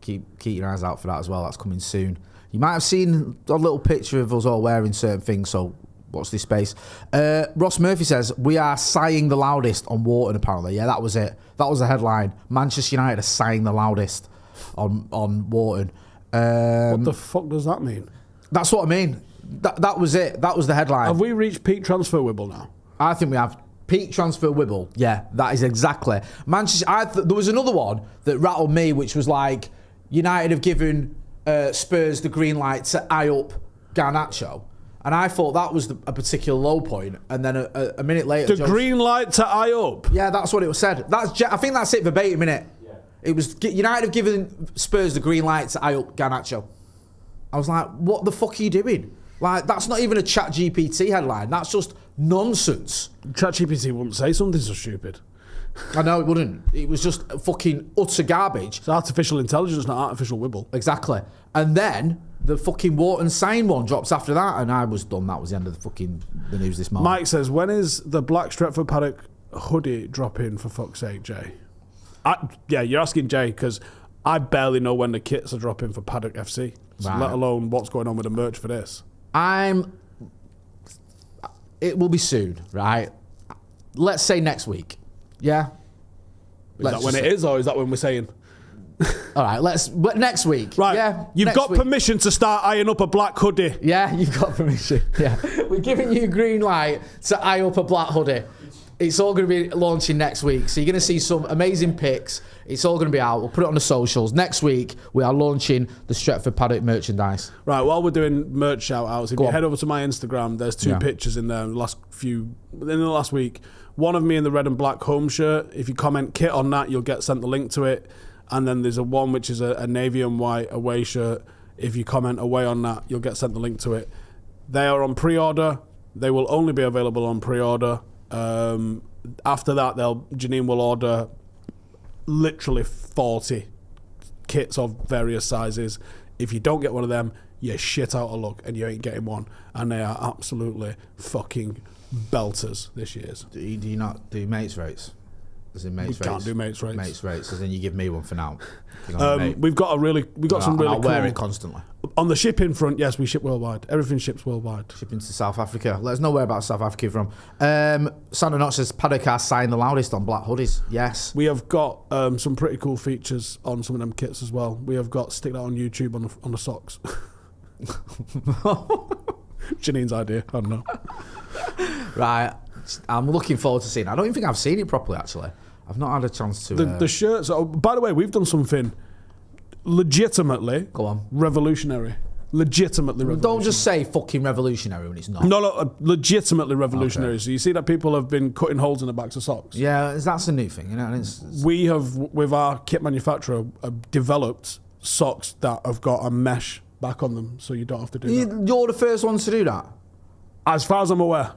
keep your eyes out for that as well. That's coming soon. You might have seen a little picture of us all wearing certain things, so watch this space. Ross Murphy says, we are sighing the loudest on Wharton, apparently. Yeah, that was it. That was the headline. Manchester United are sighing the loudest on Wharton. What the fuck does that mean? That's what I mean. That was it. That was the headline. Have we reached peak transfer wibble now? I think we have. Peak transfer wibble. Yeah, that is exactly. Manchester. There was another one that rattled me, which was like, United have given Spurs the green light to eye up Garnacho. And I thought that was a particular low point. And then a minute later... The green light to eye up? Yeah, that's what it was said. I think that's it verbatim, innit? It was, United have given Spurs the green light to eye up Garnacho. I was like, what the fuck are you doing? Like, that's not even a ChatGPT headline. That's just nonsense. ChatGPT wouldn't say something so stupid. I know it wouldn't. It was just fucking utter garbage. It's artificial intelligence, not artificial wibble. Exactly. And then the fucking Wharton sign one drops after that, and I was done. That was the end of the news this morning. Mike says, when is the black Stretford Paddock hoodie dropping, for fuck's sake, Jay? Yeah, you're asking Jay, because I barely know when the kits are dropping for Paddock FC, right. Let alone what's going on with the merch for this. It will be soon, right? Let's say next week. Yeah? Is that when it is, or is that when we're saying? All right, next week. Right, yeah, you've next got week. permission to start eyeing up a black hoodie. Yeah, you've got permission. Yeah, we're giving you green light to eye up a black hoodie. It's all going to be launching next week, so you're going to see some amazing pics. It's all going to be out. We'll put it on the socials. Next week, we are launching the Stretford Paddock merchandise. Right, while we're doing merch shout-outs, if you head over to my Instagram, there's 2 pictures in there in the last week. One of me in the red and black home shirt. If you comment kit on that, you'll get sent the link to it. And then there's one which is a navy and white away shirt. If you comment away on that, you'll get sent the link to it. They are on pre-order. They will only be available on pre-order. After that, Janine will order literally 40 kits of various sizes. If you don't get one of them, you're shit out of luck and you ain't getting one. And they are absolutely fucking belters this year's. Do you not do mates rates? As in mates rates? Can't do mates rates. Mates rates, as in you give me one for now. We've got some really I'll cool. wear it constantly. On the shipping front, yes, we ship worldwide. Everything ships worldwide. Shipping to South Africa. Let us know whereabouts South Africa from. Sandra Notch says Paddock are signed the loudest on black hoodies. Yes. We have got some pretty cool features on some of them kits as well. We have got stick that on YouTube on the socks. Janine's idea. I don't know. Right. I'm looking forward to seeing it. I don't even think I've seen it properly, actually. I've not had a chance to... The shirts... Oh, by the way, we've done something legitimately... Go on. Revolutionary. Legitimately revolutionary. Don't just say fucking revolutionary when it's not. No, legitimately revolutionary. Okay. So you see that people have been cutting holes in the backs of socks? Yeah, that's a new thing. You know. And we have, with our kit manufacturer, developed socks that have got a mesh back on them, so you don't have to do that. You're the first ones to do that? As far as I'm aware.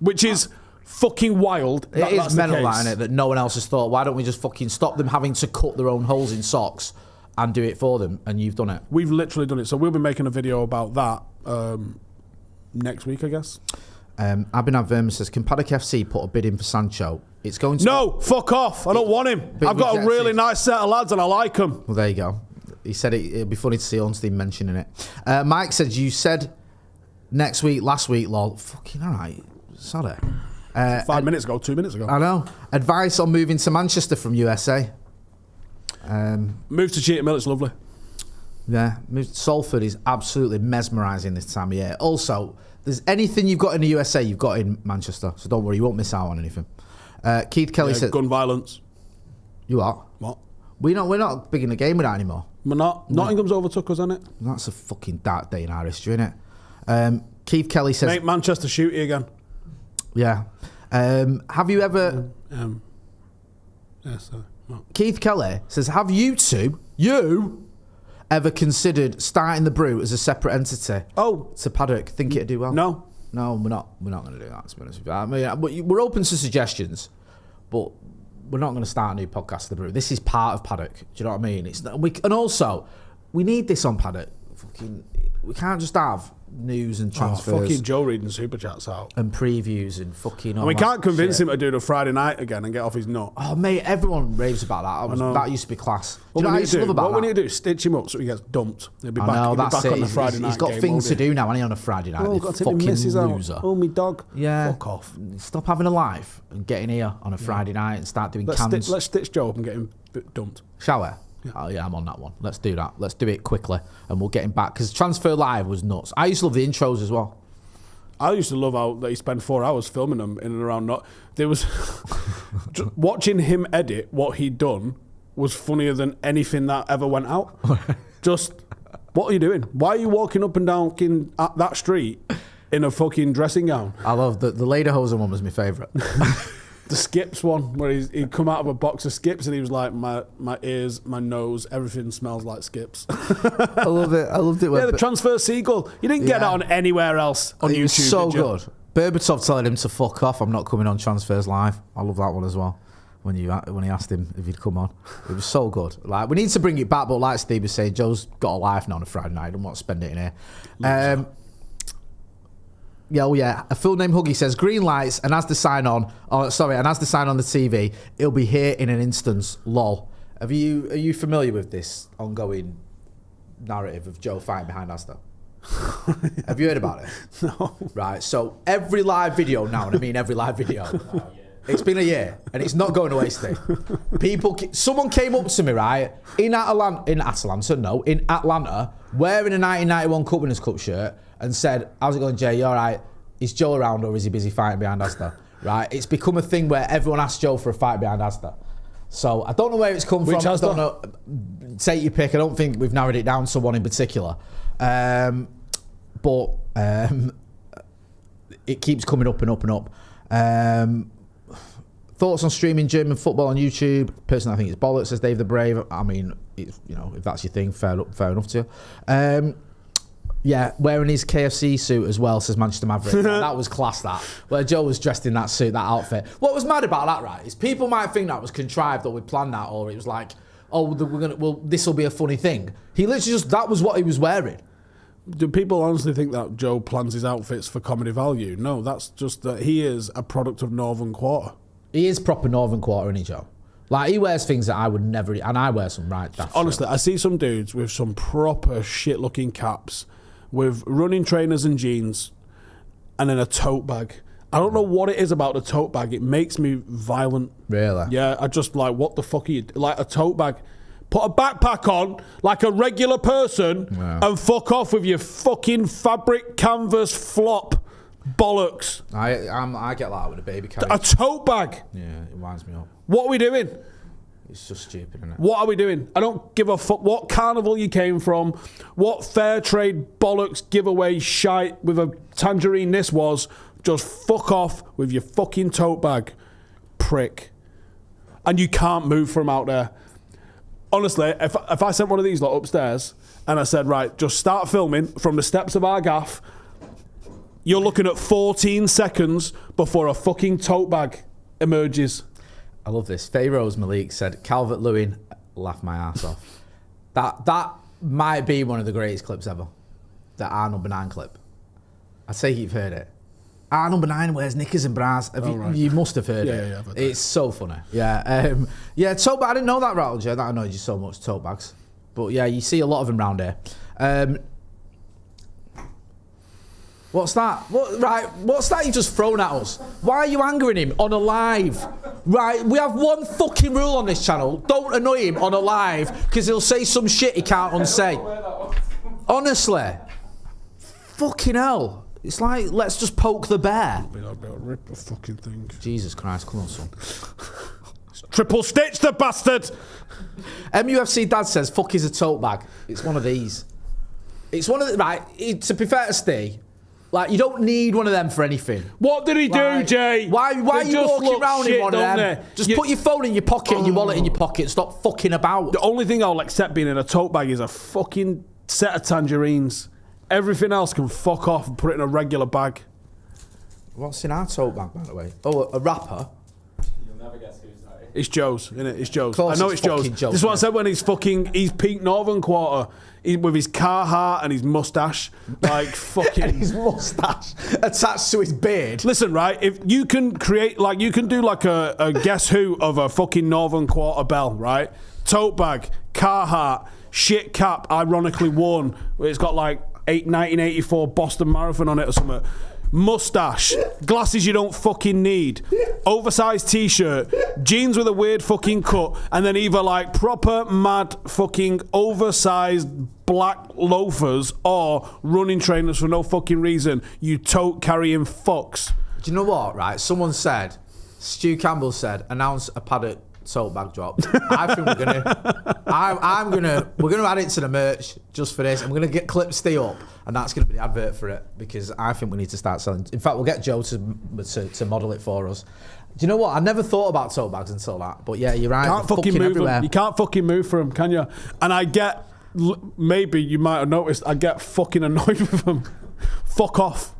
Which is... fucking wild. It is mental, that, isn't it? That no one else has thought, why don't we just fucking stop them having to cut their own holes in socks and do it for them? And you've done it. We've literally done it. So we'll be making a video about that next week, I guess. Abhinav Verma says, can Paddock FC put a bid in for Sancho? It's going to... No, fuck off. I don't want him. I've got a really nice set of lads and I like them. Well, there you go. He said it'd be funny to see Ornstein mentioning it. Mike said, you said next week, last week, lol. Fucking all right. Sorry. 5 minutes ago, 2 minutes ago. I know. Advice on moving to Manchester from USA. Move to Cheetham Hill, it's lovely. Yeah, Salford is absolutely mesmerising this time of year. Also, there's anything you've got in the USA, you've got in Manchester. So don't worry, you won't miss out on anything. Keith Kelly said... Gun violence. You are? What? We're not big in the game with that anymore. We're not. No. Nottingham's overtook us, isn't it? That's a fucking dark day in our history, isn't it? Keith Kelly says... Make Manchester shooty again. Yeah. Have you ever... Yes, no. Keith Kelly says, have you ever considered starting the Brew as a separate entity? Oh. To Paddock? Think it'd do well? No. No, we're not going to do that, to be honest with you. I mean, we're open to suggestions, but we're not going to start a new podcast to the Brew. This is part of Paddock. Do you know what I mean? And also, we need this on Paddock. We can't just have news and transfers. Fucking Joe reading super chats out. And previews and fucking all and we can't convince shit. him to do the Friday night again and get off his nut. Oh, mate, everyone raves about that. That used to be class. What we need to do is stitch him up so he gets dumped. He'll be back, on the Friday night. He's got things to do now, hasn't he, on a Friday night? Oh, got to take the missus out. Oh, me dog. Yeah. Fuck off. Stop having a life and get in here on a Friday night and start doing cans. Let's stitch Joe up and get him dumped. Shall we? Yeah. Oh yeah, I'm on that one. Let's do that. Let's do it quickly and we'll get him back. Because Transfer Live was nuts. I used to love the intros as well. I used to love how they spent 4 hours filming them in and around. There was... watching him edit what he'd done was funnier than anything that ever went out. Just, what are you doing? Why are you walking up and down that street in a fucking dressing gown? I love the Lederhosen one was my favourite. The Skips one, where he'd come out of a box of Skips and he was like, my ears, my nose, everything smells like Skips. I love it. I loved it. Yeah, the Transfer Seagull. You didn't get that on anywhere else on YouTube. Was so good. Berbatov telling him to fuck off. I'm not coming on Transfers Live. I love that one as well. When he asked him if he'd come on, it was so good. Like, we need to bring it back, but like Steve was saying, Joe's got a life now on a Friday night. I don't want to spend it in here. Yeah. A full name Huggy says green lights, and as the sign on the TV, it'll be here in an instance. Lol. Are you familiar with this ongoing narrative of Joe fighting behind Asda? Have you heard about it? No. Right. So every live video now, and I mean every live video, It's been a year, and it's not going away, Steve. Someone came up to me, right, in Atlanta, wearing a 1991 Cup Winners' Cup shirt, and said, "How's it going, Jay? You all right? Is Joe around, or is he busy fighting behind Asda?" Right? It's become a thing where everyone asks Joe for a fight behind Asda. So I don't know where it's come from. I don't know. Take your pick. I don't think we've narrowed it down to one in particular. But it keeps coming up and up and up. Thoughts on streaming German football on YouTube? Personally, I think it's bollocks, says Dave the Brave. I mean, if that's your thing, fair enough to you. Yeah, wearing his KFC suit as well, says Manchester Maverick. That was class, that. Where Joe was dressed in that suit, that outfit. What was mad about that, right, is people might think that was contrived or we planned that, or it was like, oh, this will be a funny thing. He literally that was what he was wearing. Do people honestly think that Joe plans his outfits for comedy value? No, that's just that he is a product of Northern Quarter. He is proper Northern Quarter, isn't he, Joe? Like, he wears things that I would never... And I wear some daft honestly, shit. I see some dudes with some proper shit-looking caps, with running trainers and jeans, and then a tote bag. I don't know what it is about the tote bag. It makes me violent. Really? Yeah, I just like, what the fuck are you... Like, a tote bag... Put a backpack on like a regular person and fuck off with your fucking fabric canvas flop bollocks. I get that with a baby carriage. A tote bag. Yeah, it winds me up. What are we doing? It's just stupid, isn't it? What are we doing? I don't give a fuck what carnival you came from, what fair trade bollocks giveaway shite with a tangerine this was. Just fuck off with your fucking tote bag, prick. And you can't move from out there. Honestly, if I sent one of these lot upstairs and I said, right, just start filming from the steps of our gaff, you're looking at 14 seconds before a fucking tote bag emerges. I love this. Faye-Rose Malik said, Calvert-Lewin, laugh my ass off. That might be one of the greatest clips ever. The R number 9 clip. I say you've heard it. R number 9 wears knickers and bras. You must have heard it. Yeah, it's so funny. Yeah, tote bag. I didn't know that, Rattled, Jay. That annoyed you so much, tote bags. But yeah, you see a lot of them around here. What's that? What's that you just thrown at us? Why are you angering him on a live? Right, we have one fucking rule on this channel. Don't annoy him on a live, because he'll say some shit he can't unsay. Honestly. Fucking hell. It's like, let's just poke the bear. I'll rip the fucking thing. Jesus Christ, come on, son. Triple stitch the bastard! MUFC Dad says, fuck is a tote bag. It's one of these. It's one of the, right, to be fair to Steve, like, you don't need one of them for anything. What did he do, Jay? Why are you walking around in one of them? Just put your phone in your pocket and your wallet in your pocket and stop fucking about. The only thing I'll accept being in a tote bag is a fucking set of tangerines. Everything else can fuck off and put it in a regular bag. What's in our tote bag, by the way? Oh, a wrapper. You'll never guess who's that. It's Joe's, isn't it? It's Joe's. I know it's Joe's. This is what I said when he's peak Northern Quarter. With his Carhartt and his moustache. Like, fucking... And his moustache attached to his beard. Listen, right, if you can create, like, you can do like a guess who of a fucking Northern Quarter bell, right? Tote bag, Carhartt, shit cap, ironically worn. It's got like 1984 Boston Marathon on it or something. Mustache, glasses you don't fucking need, oversized t-shirt, jeans with a weird fucking cut, and then either like proper mad fucking oversized black loafers or running trainers for no fucking reason. You tote carrying fucks. Do you know what, right? Someone said, Stu Campbell said, announce a Paddock tote bag drop. I think we're gonna add it to the merch just for this. I'm gonna get clip Steve up, and that's gonna be the advert for it, because I think we need to start selling. In fact, we'll get Joe to model it for us. Do you know what? I never thought about tote bags until that. But yeah, you're right. Can't fucking move everywhere. Them. You can't fucking move for them, can you? And I get, maybe you might have noticed, I get fucking annoyed with them. Fuck off.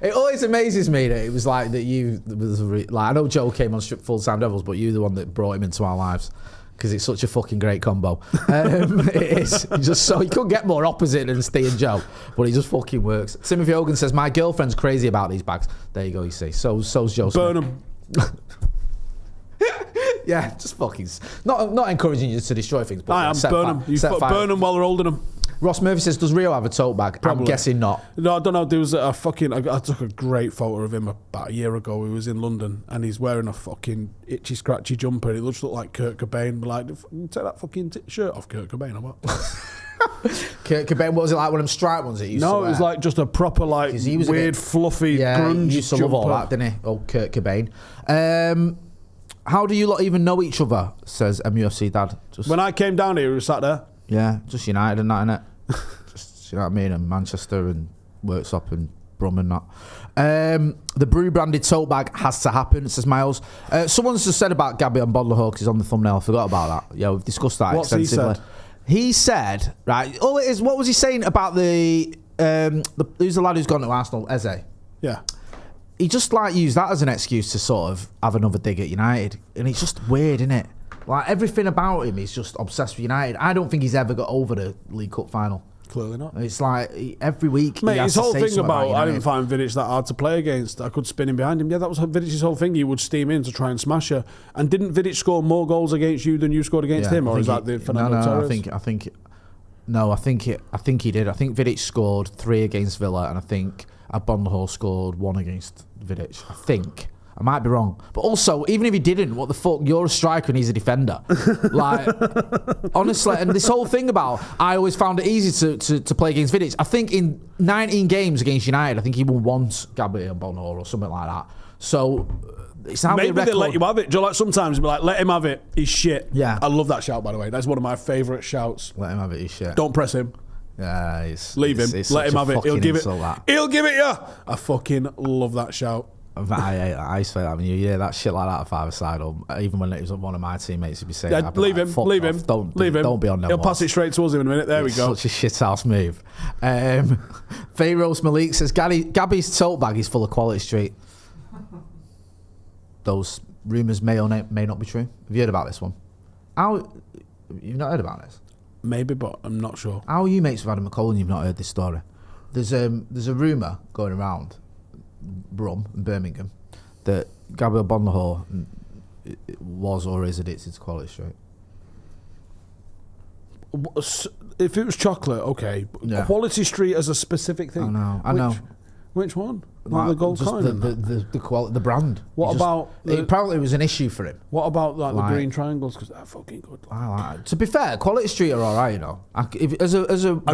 It always amazes me that it was like that you was like, I know Joe came on Full Time Devils, but you're the one that brought him into our lives, because it's such a fucking great combo. It is just so you couldn't get more opposite than Steve and Joe, but he just fucking works. Timothy Hogan says, my girlfriend's crazy about these bags. There you go, you see. So's Joe. Burn them. Yeah, just fucking not encouraging you to destroy things, but I am. Burn them. You burn them while they're holding them. Ross Murphy says, does Rio have a tote bag? Probably. I'm guessing not. No, I don't know. There was a fucking... I took a great photo of him about a year ago. He was in London and he's wearing a fucking itchy, scratchy jumper. It looks like Kurt Cobain. But like, take that fucking shirt off, Kurt Cobain. Or what? Kurt Cobain, what was it like? One of them striped ones that he used to wear? No, it was like just a proper, like, weird, fluffy, grunge he used to jumper. love all that, didn't he? Oh, Kurt Cobain. How do you lot even know each other? Says MUFC Dad. Just, when I came down here, we were sat there. Yeah, just United and that, innit? Just, you know what I mean? And Manchester and Worksop and Brum and that. The Brew branded tote bag has to happen, says Miles. Someone's just said about Gabby and Agbonlahor because he's on the thumbnail. I forgot about that. Yeah, we've discussed that extensively. He said, right, all it is, what was he saying about who's the lad who's gone to Arsenal, Eze? Yeah. He just like used that as an excuse to sort of have another dig at United. And it's just weird, isn't it? Like everything about him is just obsessed with United. I don't think he's ever got over the League Cup final. Clearly not. It's like every week. Mate, his whole thing about I didn't find Vidic that hard to play against. I could spin him behind him. Yeah, that was Vidic's whole thing. He would steam in to try and smash you. And didn't Vidic score more goals against you than you scored against him, or is that the Fernando Torres? I think he did. I think Vidic scored 3 against Villa, and I think Agbonlahor scored 1 against Vidic. I think. I might be wrong. But also, even if he didn't, what the fuck? You're a striker and he's a defender. Like, honestly, and this whole thing about, I always found it easy to play against Vidic. I think in 19 games against United, I think he won once, Gabby and Agbonlahor or something like that. So, it's how maybe they let you have it. Do you know, like sometimes be like, let him have it, he's shit. Yeah. I love that shout, by the way. That's one of my favourite shouts. Let him have it, he's shit. Don't press him. Yeah, leave him. Let him have it. He'll give it. He'll give it you. I fucking love that shout. I say that when you hear that shit like that at five-a-side, or even when it was one of my teammates would be saying, yeah, leave him, leave him, don't be on them. He'll pass it straight towards him in a minute. There we go. Such a shithouse move. Pharaoh's Malik says Gabby's tote bag is full of Quality Street. Those rumours may or may not be true. Have you heard about this one? You've not heard about this? Maybe, but I'm not sure. How are you mates with Adam McCall and you've not heard this story? There's a rumour going around Brum in Birmingham that Gabby Agbonlahor was or is addicted to Quality Street. If it was chocolate, okay. Yeah. Quality Street as a specific thing. I know. Which one? Like the gold coin? The brand. Apparently it was an issue for him. What about like the green triangles? Because they're fucking good. I like it. To be fair, Quality Street are alright, you know. Have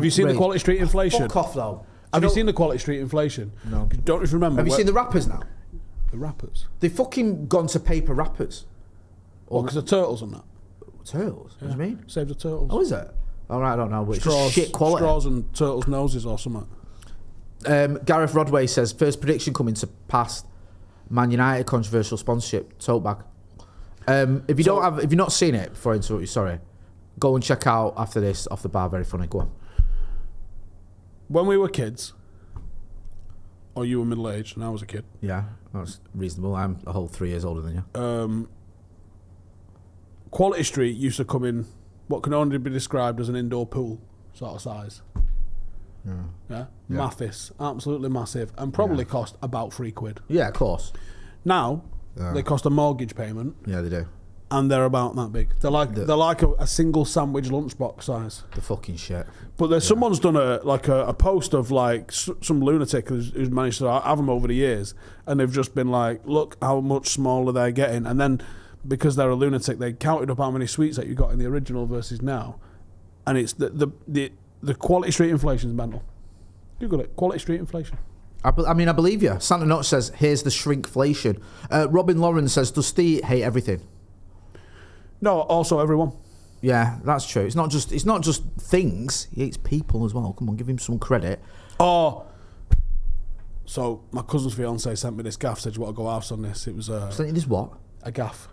you seen the Quality Street inflation? Fuck off though. Have you seen the Quality Street inflation? No. Don't you remember? Have you seen the rappers now? The rappers? They've fucking gone to paper rappers. Or because the turtles on that? Turtles? Yeah. What do you mean? Save the turtles. Oh, is it? Alright, I don't know. But straws, it's shit quality. Straws and turtles' noses or something. Gareth Rodway says, first prediction coming to pass, Man United controversial sponsorship, tote bag. If you've not seen it, before I interrupt you, sorry, go and check out after this, Off the Bar, very funny, go on. When we were kids, or you were middle-aged and I was a kid. Yeah, that's reasonable. I'm a whole 3 years older than you. Quality Street used to come in what can only be described as an indoor pool sort of size. Yeah? Mattheus, absolutely massive, and probably cost about £3. Yeah, of course. Now, they cost a mortgage payment. Yeah, they do. And they're about that big. They're like a single sandwich lunchbox size. The fucking shit. But there's someone's done a post of like some lunatic who's managed to have them over the years, and they've just been like, look how much smaller they're getting, and then because they're a lunatic, they counted up how many sweets that you got in the original versus now, and it's the Quality Street inflation is mental. Google it. Quality Street inflation. I believe you. Santa Notch says, here's the shrinkflation. Robin Lawrence says, does Steve hate everything? No, also everyone. Yeah, that's true. It's not just things. He hates people as well. Come on, give him some credit. Oh, so my cousin's fiance sent me this gaff. Said, you want to go house on this? It was sent you this what? A gaff.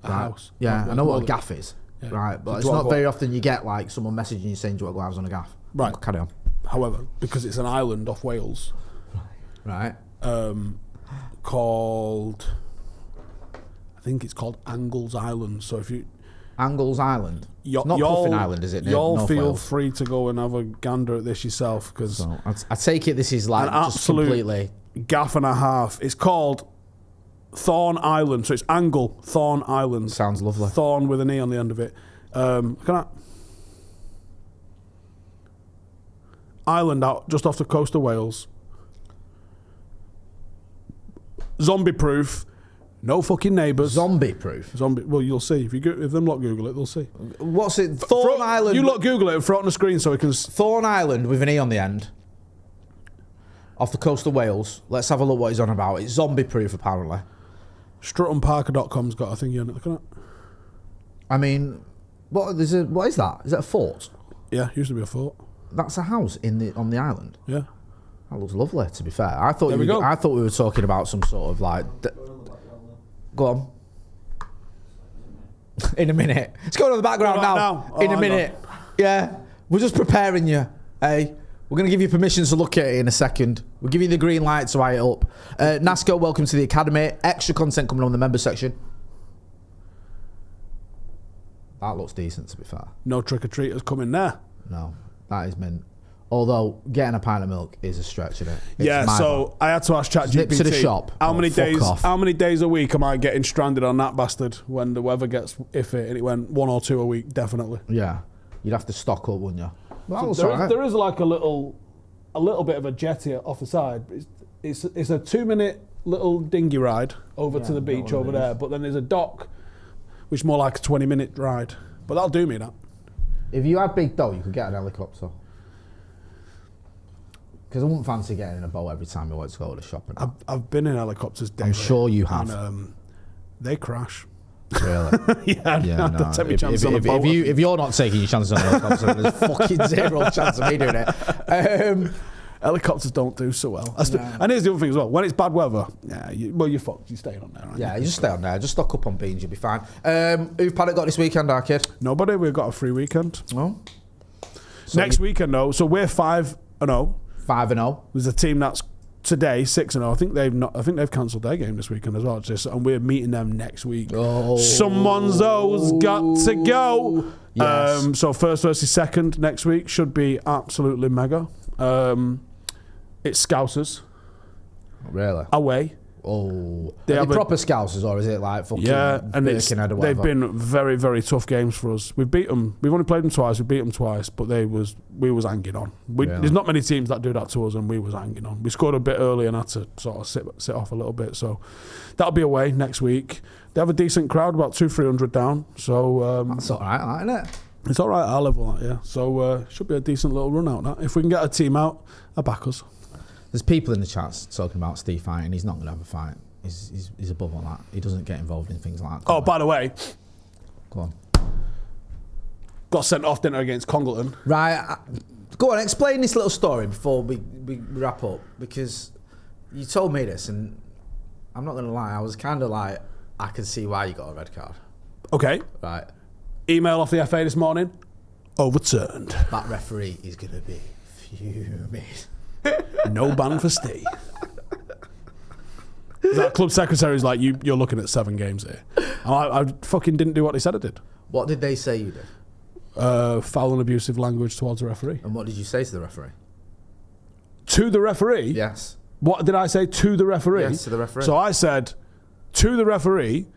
A right. house. Yeah, I know what a gaff is. Yeah. Right, but it's not very often you get like someone messaging you saying, do you want to go house on a gaff? Right. Carry on. However, because it's an island off Wales. Right. Called... I think it's called Angles Island. So if you... Angles Island? It's not Puffin Island, is it? Y'all feel free to go and have a gander at this yourself, because... So, I take it this is like an just absolute completely... gaff and a half. It's called Thorn Island. So it's Angle Thorn Island. Sounds lovely. Thorn with an E on the end of it. island out just off the coast of Wales. Zombie proof. No fucking neighbours. Zombie proof. Well, you'll see if them lot Google it, they'll see. What's it? Thorn Island. You lot Google it and throw it on the screen so we can. Thorn Island with an E on the end. Off the coast of Wales. Let's have a look what he's on about. It's zombie proof apparently. StruttonParker.com's got a thingy on it. Look at that. I mean, what is that? Is it a fort? Yeah, used to be a fort. That's a house on the island. Yeah. That looks lovely. To be fair, I thought we were talking about some sort of like. Go on. In a minute. It's going on in the background now. In a minute. Yeah. We're just preparing you. Hey. We're going to give you permission to look at it in a second. We'll give you the green light to eye it up. Nasco, welcome to the Academy. Extra content coming on the member section. That looks decent, to be fair. No trick-or-treaters coming there. No. That is mint. Although, getting a pint of milk is a stretch, isn't it? Yeah, so I had to ask ChatGPT. Nip to the shop. How many days a week am I getting stranded on that bastard when the weather gets iffy? And it went 1 or 2 a week, definitely. Yeah. You'd have to stock up, wouldn't you? Well, so there is like a little bit of a jetty off the side. It's a 2-minute little dinghy ride over to the beach over there. But then there's a dock, which is more like a 20-minute ride. But that'll do me, that. If you had big dough, you could get an helicopter. Because I wouldn't fancy getting in a boat every time you want to go to the shopping. I've been in helicopters daily. I'm sure you have. And, they crash. Really? No. Take me chances on a boat. If you're not taking your chances on a helicopter, there's fucking zero chance of me doing it. Helicopters don't do so well. And here's the other thing as well. When it's bad weather, you're fucked. You're staying on there, right? Yeah, you just stay on there. Just stock up on beans, you'll be fine. Who've Paddock got this weekend, our kid? Nobody. We've got a free weekend. Oh. Next weekend, though. So we're 5-0. 5-0. There's a team that's today 6-0. I think they've cancelled their game this weekend as well. And we're meeting them next week. Oh. Someone's got to go. Yes. So first versus second next week should be absolutely mega. It's Scousers. Really? Away. Oh, are they proper Scousers, or is it like fucking and they've been very, very tough games for us. We've beat them. We've only played them twice. We beat them twice, but we was hanging on. There's not many teams that do that to us, and we was hanging on. We scored a bit early and had to sort of sit off a little bit. So that'll be away next week. They have a decent crowd, about 200-300 down. So that's all right, isn't it? It's all right at our level, that, yeah. So should be a decent little run out. That if we can get a team out, I'll back us. There's people in the chats talking about Steve fighting. He's not going to have a fight. He's above all that. He doesn't get involved in things like that. Oh, by the way, go on. Got sent off dinner against Congleton. Right. Go on, explain this little story before we wrap up, because you told me this, and I'm not going to lie, I was kind of like, I can see why you got a red card. Okay. Right. Email off the FA this morning. Overturned. That referee is going to be fuming. No ban for Steve. That club secretary's like, you're looking at 7 games here. I fucking didn't do what they said I did. What did they say you did? Foul and abusive language towards the referee. And what did you say to the referee? To the referee? Yes. What did I say to the referee? Yes, to the referee. So I said to the referee,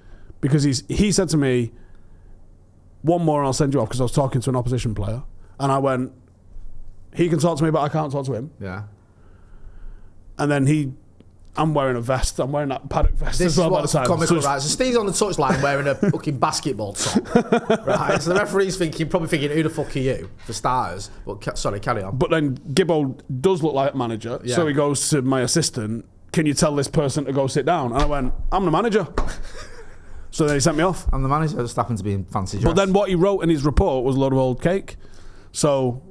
because he said to me, 1 more and I'll send you off, because I was talking to an opposition player. And I went, he can talk to me, but I can't talk to him. Yeah. And then I'm wearing a vest. I'm wearing that Paddock vest as well by the time. Comical, right? So Steve's on the touchline wearing a fucking basketball top, right? So the referee's probably thinking, who the fuck are you, for starters? But sorry, carry on. But then Gibbo does look like a manager, so he goes to my assistant, can you tell this person to go sit down? And I went, I'm the manager. So then he sent me off. I'm the manager, I just happened to be in fancy dress. But then what he wrote in his report was a load of old cake. So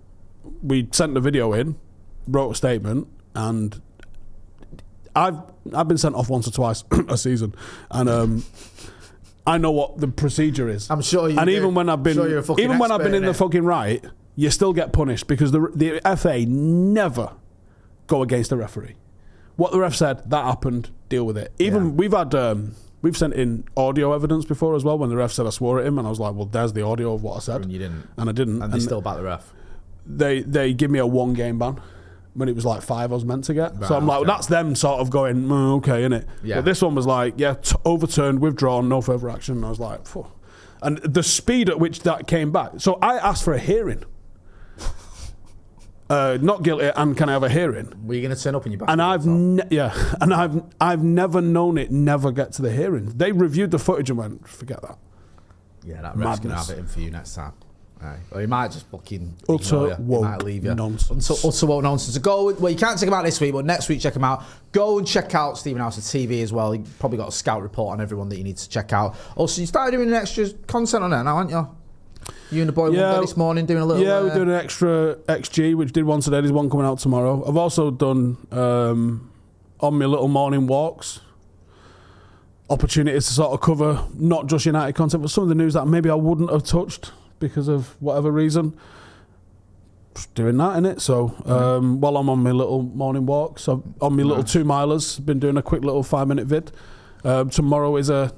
we sent the video in, wrote a statement, and I've been sent off once or twice a season, and I know what the procedure is. I'm sure you. And do. even when I've been, when I've been in the fucking right, you still get punished, because the FA never go against the referee. What the ref said, that happened. Deal with it. Even we've sent in audio evidence before as well, when the ref said I swore at him, and I was like, well, there's the audio of what I said. And you didn't. And I didn't. And they still back the ref. They give me a 1-game ban. When it was like 5 I was meant to get. Right, so I'm like, well, that's them sort of going, okay, innit? Yeah. But this one was like, overturned, withdrawn, no further action. And I was like, phew. And the speed at which that came back. So I asked for a hearing. not guilty, and can I have a hearing? Were you going to turn up in your back? And I've never known it never get to the hearing. They reviewed the footage and went, forget that. Yeah, that ref's going to have it in for you next time. Right. Or he might just fucking utter woke might leave you. nonsense. Utter woke nonsense. So go, well, you can't check him out this week, but next week check him out. Go and check out Stephen Howson TV as well. He probably got a scout report on everyone that you need to check out. Also, you started doing extra content on there now, aren't you? You and the boy one day this morning doing a little... Yeah, we're doing an extra XG, which did one today. There's one coming out tomorrow. I've also done, on my little morning walks, opportunities to sort of cover not just United content, but some of the news that maybe I wouldn't have touched because of whatever reason. Just doing that, innit? So while I'm on my little morning walk, so on my little 2-milers, been doing a quick little 5-minute vid. Tomorrow is a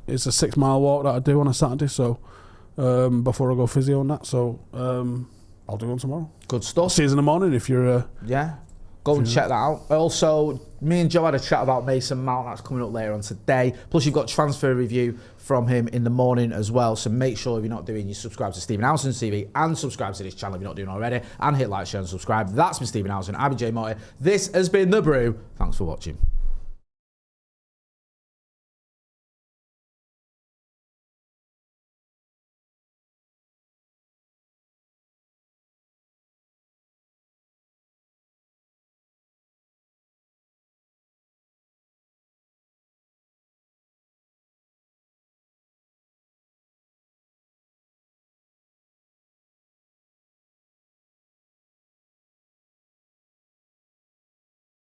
6-mile walk that I do on a Saturday, so before I go physio and that. So I'll do one tomorrow. Good stuff. See you in the morning if you're... yeah. Go and check that out. Also, me and Joe had a chat about Mason Mount. That's coming up later on today. Plus, you've got transfer review from him in the morning as well. So make sure if you're not doing, you subscribe to Stephen Howson TV and subscribe to this channel if you're not doing already. And hit like, share and subscribe. That's been Stephen Howson. I've been Jay Morty. This has been The Brew. Thanks for watching.